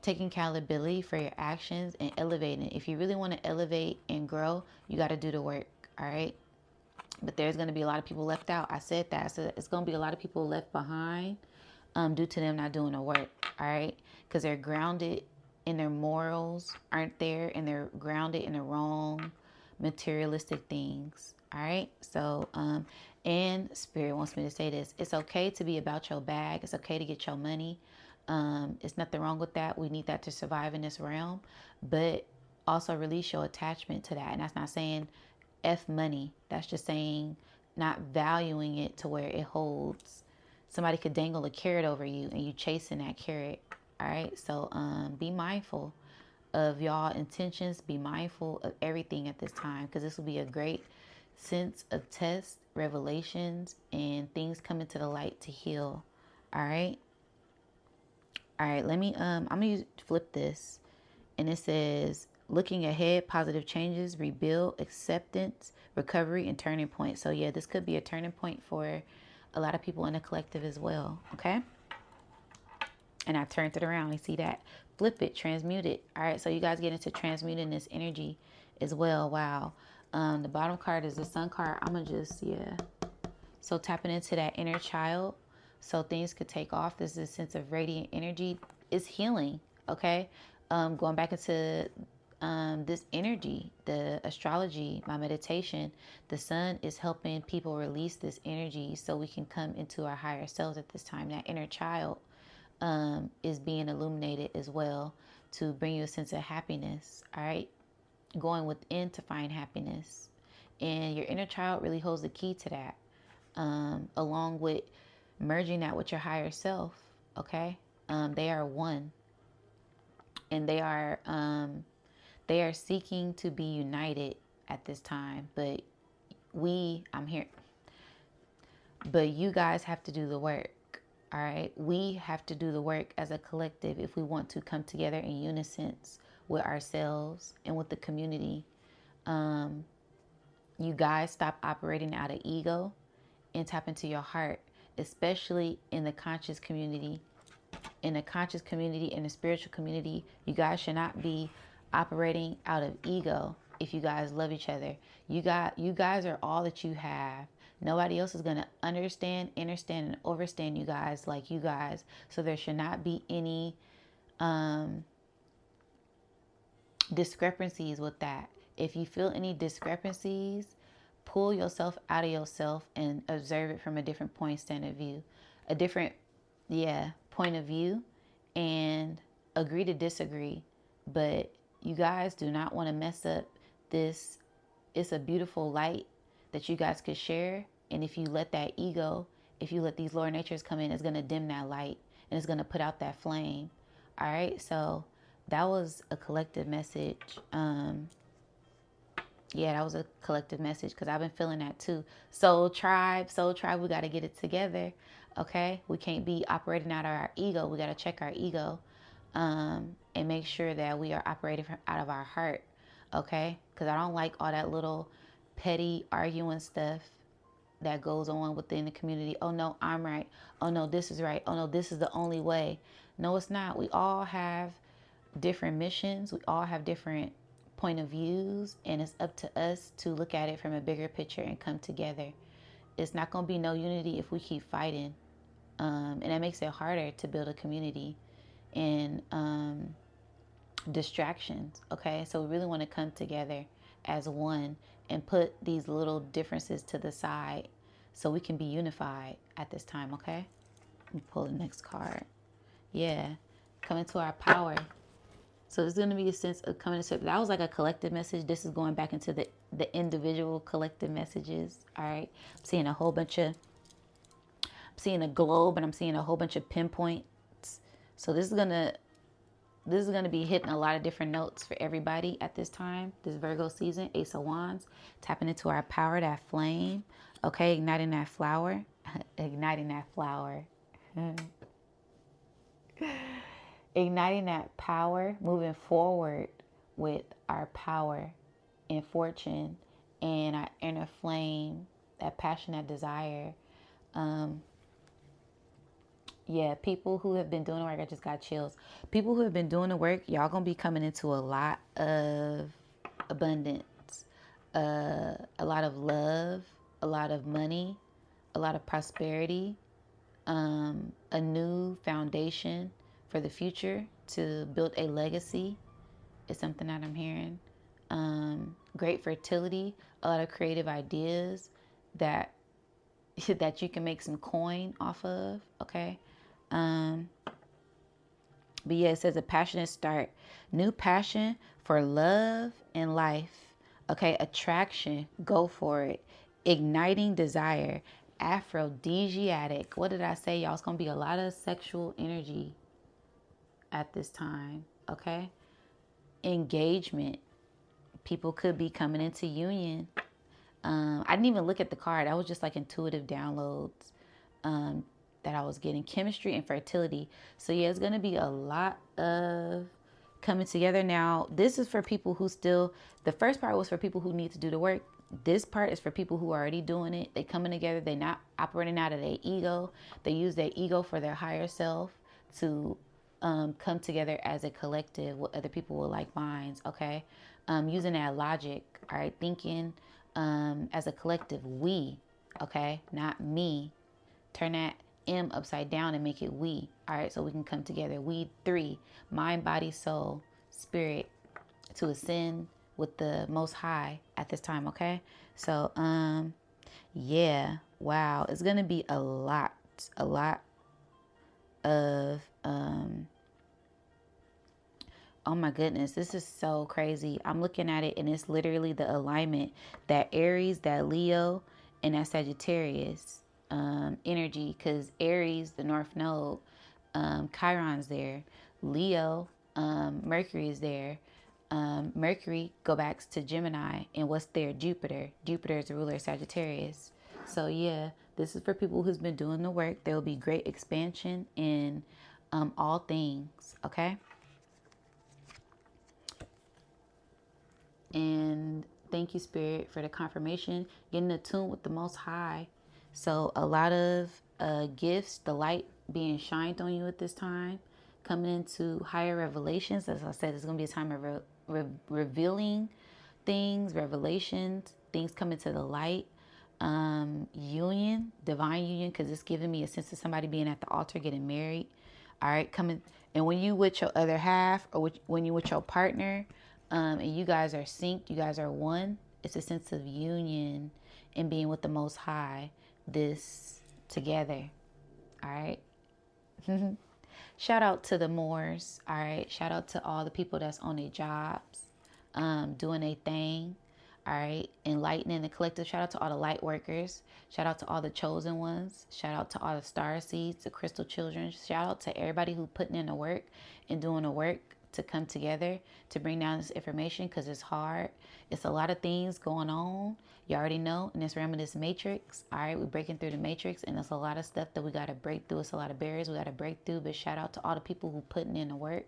taking accountability for your actions and elevating. If you really want to elevate and grow, you got to do the work. All right. But there's going to be a lot of people left out. I said that. So it's going to be a lot of people left behind due to them not doing the work. All right. Because they're grounded in their morals aren't there, and they're grounded in the wrong materialistic things. All right. So, and Spirit wants me to say this. It's okay to be about your bag. It's okay to get your money. It's nothing wrong with that. We need that to survive in this realm, but also release your attachment to that. And that's not saying F money. That's just saying not valuing it to where it holds. Somebody could dangle a carrot over you and you chasing that carrot. All right. So, be mindful of y'all intentions. Be mindful of everything at this time, because this will be a great sense of test, revelations, and things coming to the light to heal. All right. All right, let me, I'm going to flip this. And it says, looking ahead, positive changes, rebuild, acceptance, recovery, and turning point. So yeah, this could be a turning point for a lot of people in the collective as well. Okay. And I turned it around. You see that? Flip it, transmute it. All right. So you guys get into transmuting this energy as well. Wow. The bottom card is the Sun card. I'm going to just, yeah. So tapping into that inner child, so things could take off. This is a sense of radiant energy. It's healing, okay? Going back into this energy, the astrology, my meditation, the sun is helping people release this energy so we can come into our higher selves at this time. That inner child is being illuminated as well to bring you a sense of happiness, all right? Going within to find happiness. And your inner child really holds the key to that, along with merging that with your higher self. Okay. They are one, and they are seeking to be united at this time, but I'm here, but you guys have to do the work. All right. We have to do the work as a collective if we want to come together in unison with ourselves and with the community. You guys stop operating out of ego and tap into your heart, especially in the conscious community. In the conscious community, in the spiritual community, you guys should not be operating out of ego. If you guys love each other, you guys are all that you have. Nobody else is going to understand, and overstand you guys like you guys. So there should not be any discrepancies with that. If you feel any discrepancies, pull yourself out of yourself and observe it from a different stand of view, a different, point of view, and agree to disagree. But you guys do not want to mess up this. It's a beautiful light that you guys could share. And if you let that ego, if you let these lower natures come in, it's going to dim that light and it's going to put out that flame. All right. So that was a collective message. That was a collective message because I've been feeling that too. Soul tribe, we got to get it together. Okay. We can't be operating out of our ego. We got to check our ego and make sure that we are operating out of our heart. Okay. Because I don't like all that little petty arguing stuff that goes on within the community. Oh no, I'm right. Oh no, this is right. Oh no, this is the only way. No, it's not. We all have different missions. We all have different point of views, and it's up to us to look at it from a bigger picture and come together. It's not going to be no unity if we keep fighting. And that makes it harder to build a community and distractions. Okay. So we really want to come together as one and put these little differences to the side so we can be unified at this time. Okay. Let me pull the next card. Yeah. Coming to our power. So there's going to be a sense of coming to, that was like a collective message. This is going back into the individual collective messages. All right. I'm seeing a whole bunch of, I'm seeing a globe and I'm seeing a whole bunch of pinpoints. So this is going to be hitting a lot of different notes for everybody at this time, this Virgo season. Ace of Wands, tapping into our power, that flame. Okay. Igniting that flower, igniting that flower. Igniting that power, moving forward with our power and fortune and our inner flame, that passion, that desire. People who have been doing the work, I just got chills. People who have been doing the work, y'all gonna be coming into a lot of abundance, a lot of love, a lot of money, a lot of prosperity, a new foundation for the future to build a legacy is something that I'm hearing. Great fertility, a lot of creative ideas that that you can make some coin off of. Okay. But it says a passionate start, new passion for love and life. Okay. Attraction, go for it. Igniting desire, aphrodisiac. What did I say, y'all? It's gonna be a lot of sexual energy at this time. Okay. Engagement, people could be coming into union. I didn't even look at the card. I was just like intuitive downloads that I was getting. Chemistry and fertility. So it's going to be a lot of coming together. Now, this is for people who still, the first part was for people who need to do the work. This part is for people who are already doing it. They coming together. They're not operating out of their ego. They use their ego for their higher self to come together as a collective with other people with like minds. Okay. Using that logic. All right. Thinking as a collective, we, okay, not me. Turn that M upside down and make it we. All right. So we can come together. We three, mind, body, soul, spirit, to ascend with the Most High at this time. Okay. So, wow. It's going to be a lot of, oh my goodness, this is so crazy. I'm looking at it and it's literally the alignment, that Aries, that Leo, and that Sagittarius energy. Because Aries, the North Node, Chiron's there. Leo, Mercury is there. Mercury go back to Gemini, and what's there? Jupiter. Jupiter is the ruler of Sagittarius. So this is for people who's been doing the work. There will be great expansion in all things. Okay. And thank you, Spirit, for the confirmation. Getting attuned with the Most High. So a lot of gifts, the light being shined on you at this time, coming into higher revelations. As I said, it's going to be a time of revealing things, revelations, things coming to the light. Union, divine union, because it's giving me a sense of somebody being at the altar, getting married. All right, coming. And when you with your other half, or when you with your partner, And you guys are synced. You guys are one. It's a sense of union and being with the Most High. This together. All right. Shout out to the Moors. All right. Shout out to all the people that's on their jobs, doing their thing. All right. Enlightening the collective. Shout out to all the light workers. Shout out to all the chosen ones. Shout out to all the star seeds, the crystal children. Shout out to everybody who putting in the work and doing the work to come together to bring down this information, because it's hard. It's a lot of things going on. You already know in this realm of this matrix. All right, we're breaking through the matrix, and there's a lot of stuff that we got to break through. It's a lot of barriers we got to break through. But shout out to all the people who putting in the work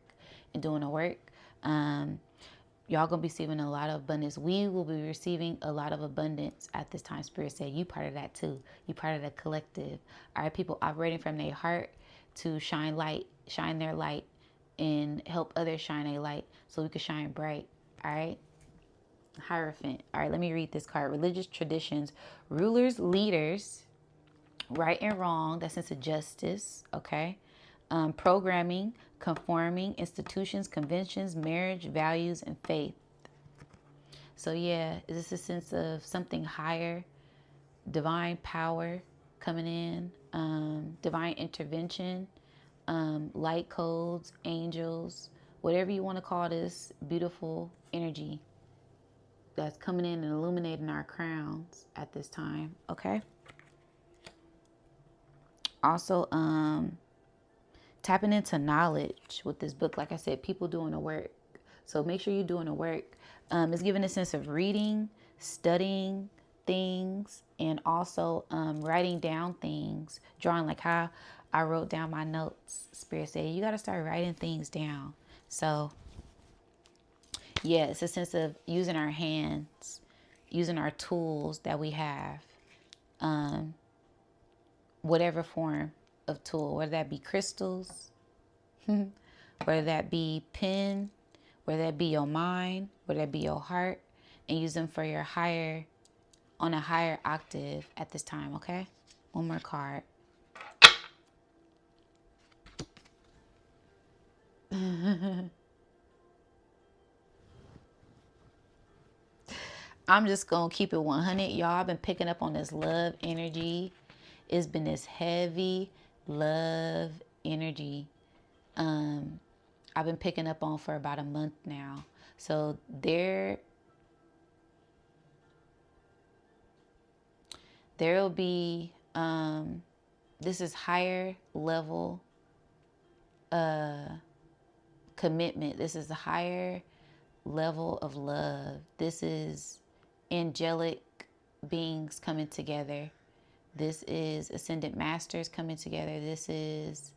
and doing the work. Y'all gonna be receiving a lot of abundance. We will be receiving a lot of abundance at this time. Spirit said you part of that too. You part of the collective. All right, people operating from their heart to shine light, shine their light, and help others shine a light so we can shine bright. All right. Hierophant. All right, let me read this card. Religious traditions, rulers, leaders, right and wrong, that sense of justice. Okay. Programming, conforming, institutions, conventions, marriage, values, and faith. So yeah, is this a sense of something higher, divine power coming in, divine intervention, light codes, angels, whatever you want to call this beautiful energy that's coming in and illuminating our crowns at this time. Okay. Also, tapping into knowledge with this book. Like I said, people doing the work. So make sure you're doing the work. It's giving a sense of reading, studying things, and also writing down things, drawing, like how I wrote down my notes. Spirit said, you got to start writing things down. So yeah, it's a sense of using our hands, using our tools that we have, whatever form of tool, whether that be crystals, whether that be pen, whether that be your mind, whether that be your heart, and use them for your higher, on a higher octave at this time. Okay. One more card. I'm just going to keep it 100. Y'all, I've been picking up on this love energy. It's been this heavy love energy. I've been picking up on for about a month now. So there'll be, this is higher level, commitment. This is a higher level of love. This is angelic beings coming together. This is ascended masters coming together. This is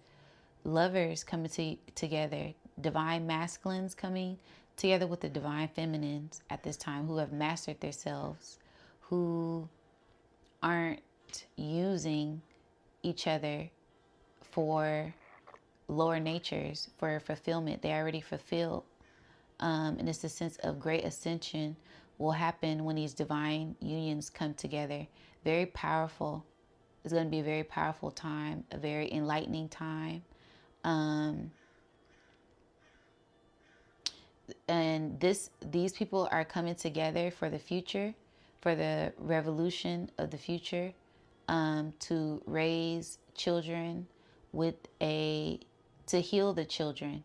lovers coming together. Divine masculines coming together with the divine feminines at this time, who have mastered themselves, who aren't using each other for lower natures, for fulfillment. They already fulfilled. And it's a sense of great ascension will happen when these divine unions come together. Very powerful. It's going to be a very powerful time, a very enlightening time. And these people are coming together for the future, for the revolution of the future, to raise children to heal the children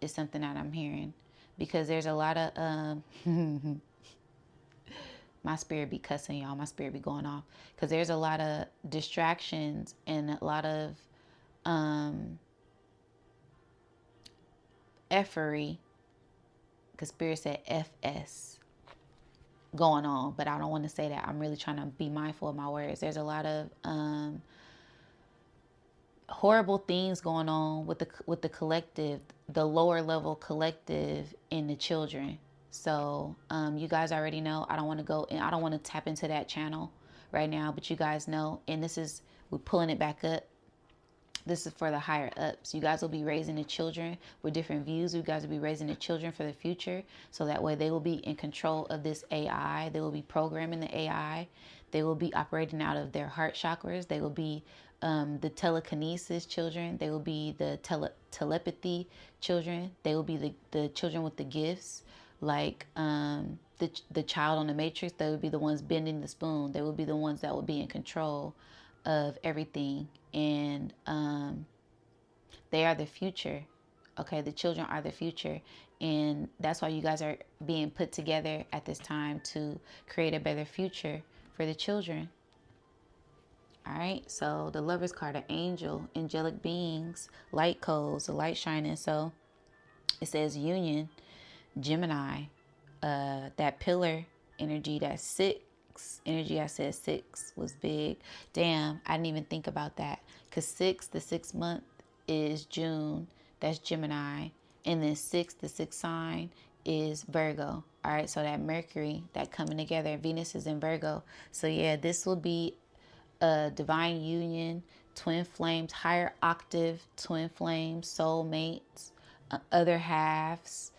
is something that I'm hearing, because there's a lot of, my spirit be cussing, y'all. My spirit be going off, because there's a lot of distractions and a lot of effery, because spirit said FS going on, but I don't want to say that. I'm really trying to be mindful of my words. There's a lot of horrible things going on with the collective, the lower level collective, in the children. So you guys already know. I don't want to go and I don't want to tap into that channel right now, but you guys know. And we're pulling it back up. This is for the higher ups. You guys will be raising the children with different views. You guys will be raising the children for the future. So that way they will be in control of this AI. They will be programming the AI. They will be operating out of their heart chakras. They will be The telekinesis children, they will be the telepathy children. They will be the children with the gifts, like the child on the Matrix. They would be the ones bending the spoon. They would be the ones that would be in control of everything, and they are the future. Okay, the children are the future, and that's why you guys are being put together at this time to create a better future for the children. All right, so the Lover's card, an angel, angelic beings, light codes, the light shining. So it says union, Gemini, that pillar energy, that 6 energy. I said 6 was big. Damn, I didn't even think about that, because 6, the 6th month is June. That's Gemini. And then 6, the 6th sign is Virgo. All right, so that Mercury, that coming together, Venus is in Virgo. So yeah, this will be a divine union, twin flames, higher octave twin flames, soulmates, other halves,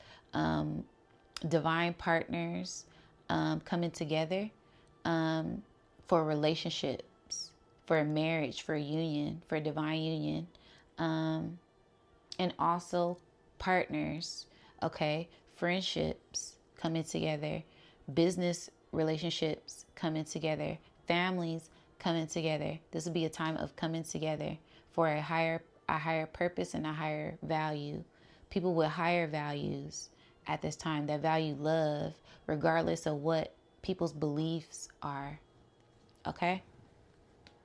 divine partners coming together for relationships, for marriage, for union, for divine union, and also partners, okay, friendships coming together, business relationships coming together, families coming together. This will be a time of coming together for a higher purpose and a higher value. People with higher values at this time that value love, regardless of what people's beliefs are. Okay?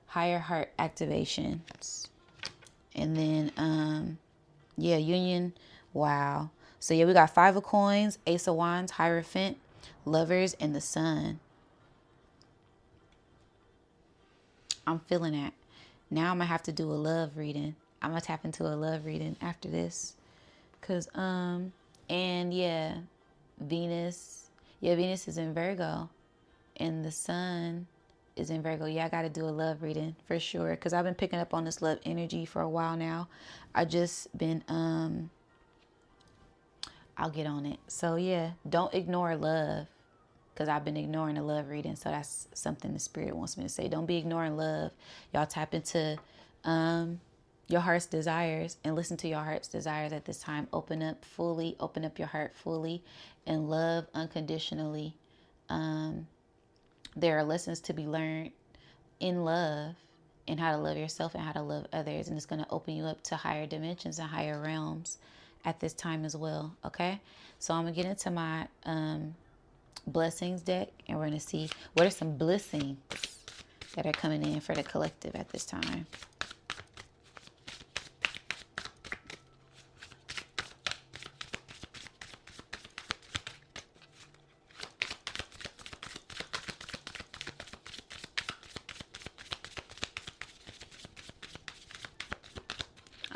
Higher heart activations. And then yeah, union. Wow. So yeah, we got 5 of coins, Ace of Wands, Hierophant, Lovers, and the Sun. I'm feeling that. Now I'm gonna have to do a love reading. I'm gonna tap into a love reading after this. Cause and yeah, Venus is in Virgo, and the Sun is in Virgo. Yeah, I gotta do a love reading for sure, because I've been picking up on this love energy for a while now. I just been I'll get on it. So yeah, don't ignore love, because I've been ignoring the love reading. So that's something the spirit wants me to say. Don't be ignoring love. Y'all tap into your heart's desires and listen to your heart's desires at this time. Open up fully, open up your heart fully, and love unconditionally. There are lessons to be learned in love, and how to love yourself and how to love others. And it's going to open you up to higher dimensions and higher realms at this time as well. Okay, so I'm going to get into my Blessings deck, and we're going to see what are some blessings that are coming in for the collective at this time.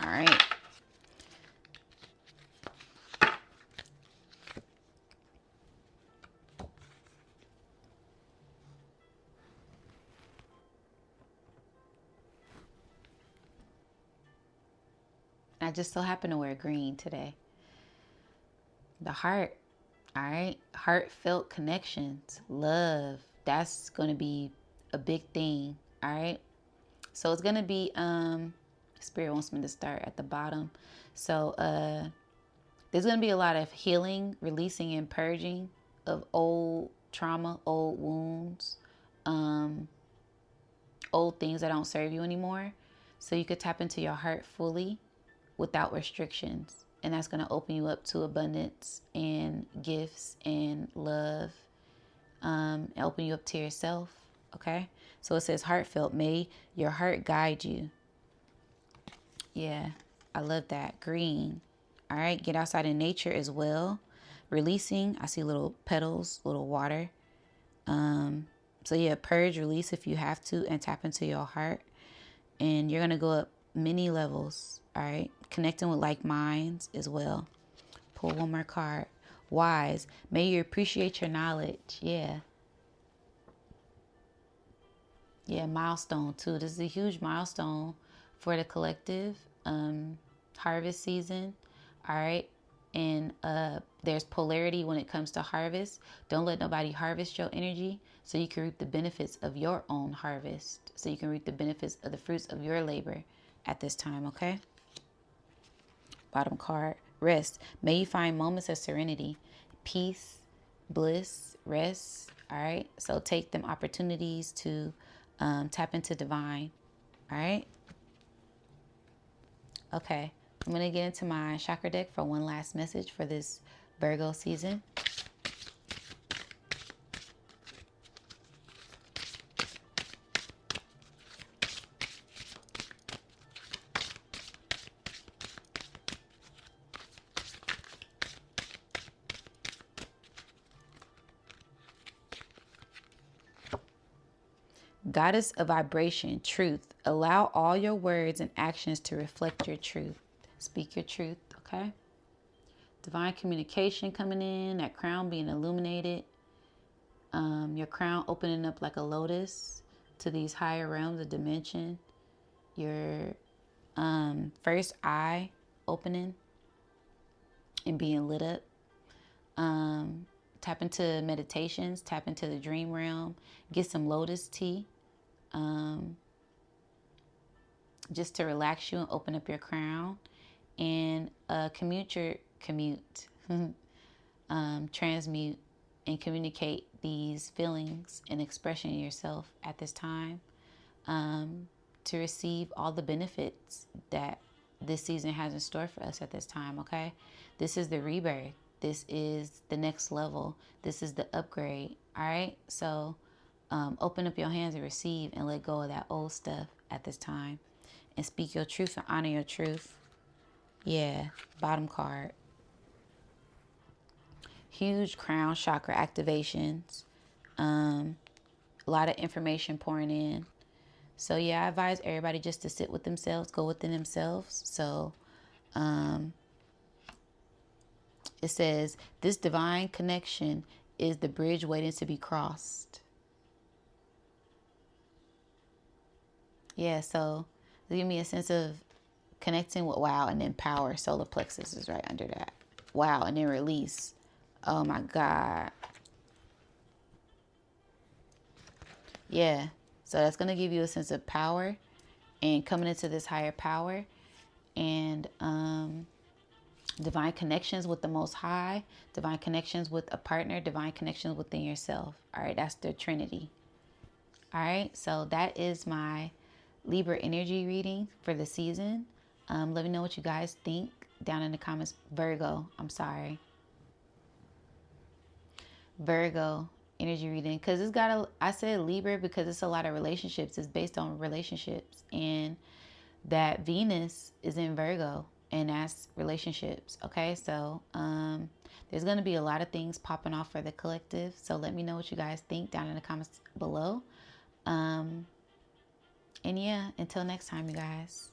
All right. I just so happen to wear green today. The heart, all right? Heartfelt connections, love. That's going to be a big thing, all right? So it's going to be, Spirit wants me to start at the bottom. So there's going to be a lot of healing, releasing, and purging of old trauma, old wounds, old things that don't serve you anymore. So you could tap into your heart fully without restrictions. And that's going to open you up to abundance and gifts and love, and open you up to yourself. Okay. So it says heartfelt, may your heart guide you. Yeah, I love that. Green. All right. Get outside in nature as well. Releasing. I see little petals, little water. So yeah, purge, release if you have to, and tap into your heart. And you're going to go up many levels. All right. Connecting with like minds as well. Pull one more card. Wise. May you appreciate your knowledge. Yeah. Yeah, milestone too. This is a huge milestone for the collective. Harvest season. All right. and there's polarity when it comes to harvest. Don't let nobody harvest your energy, so you can reap the benefits of your own harvest. So you can reap the benefits of the fruits of your labor at this time, okay? Bottom card, rest. May you find moments of serenity, peace, bliss, rest. All right. So take them opportunities to tap into divine. All right. Okay. I'm going to get into my chakra deck for one last message for this Virgo season. Goddess of vibration, truth. Allow all your words and actions to reflect your truth. Speak your truth, okay? Divine communication coming in, that crown being illuminated. Your crown opening up like a lotus to these higher realms of dimension. Your first eye opening and being lit up. Tap into meditations, tap into the dream realm, get some lotus tea. Just to relax you and open up your crown, and transmute and communicate these feelings and expression yourself at this time, to receive all the benefits that this season has in store for us at this time. Okay, this is the rebirth. This is the next level. This is the upgrade. All right, so open up your hands and receive and let go of that old stuff at this time, and speak your truth and honor your truth. Yeah, bottom card. Huge crown chakra activations. A lot of information pouring in. So yeah, I advise everybody just to sit with themselves, go within themselves. So it says, this divine connection is the bridge waiting to be crossed. Yeah, so give me a sense of connecting with wow, and then power. Solar plexus is right under that. Wow, and then release. Oh my God. Yeah, so that's going to give you a sense of power and coming into this higher power, and divine connections with the Most High, divine connections with a partner, divine connections within yourself. All right, that's the Trinity. All right, so that is my Libra energy reading for the season. Let me know what you guys think down in the comments. Virgo energy reading, because it's got I said Libra because it's a lot of relationships. It's based on relationships, and that Venus is in Virgo, and that's relationships. Okay, so there's going to be a lot of things popping off for the collective, so let me know what you guys think down in the comments below. And yeah, until next time, you guys.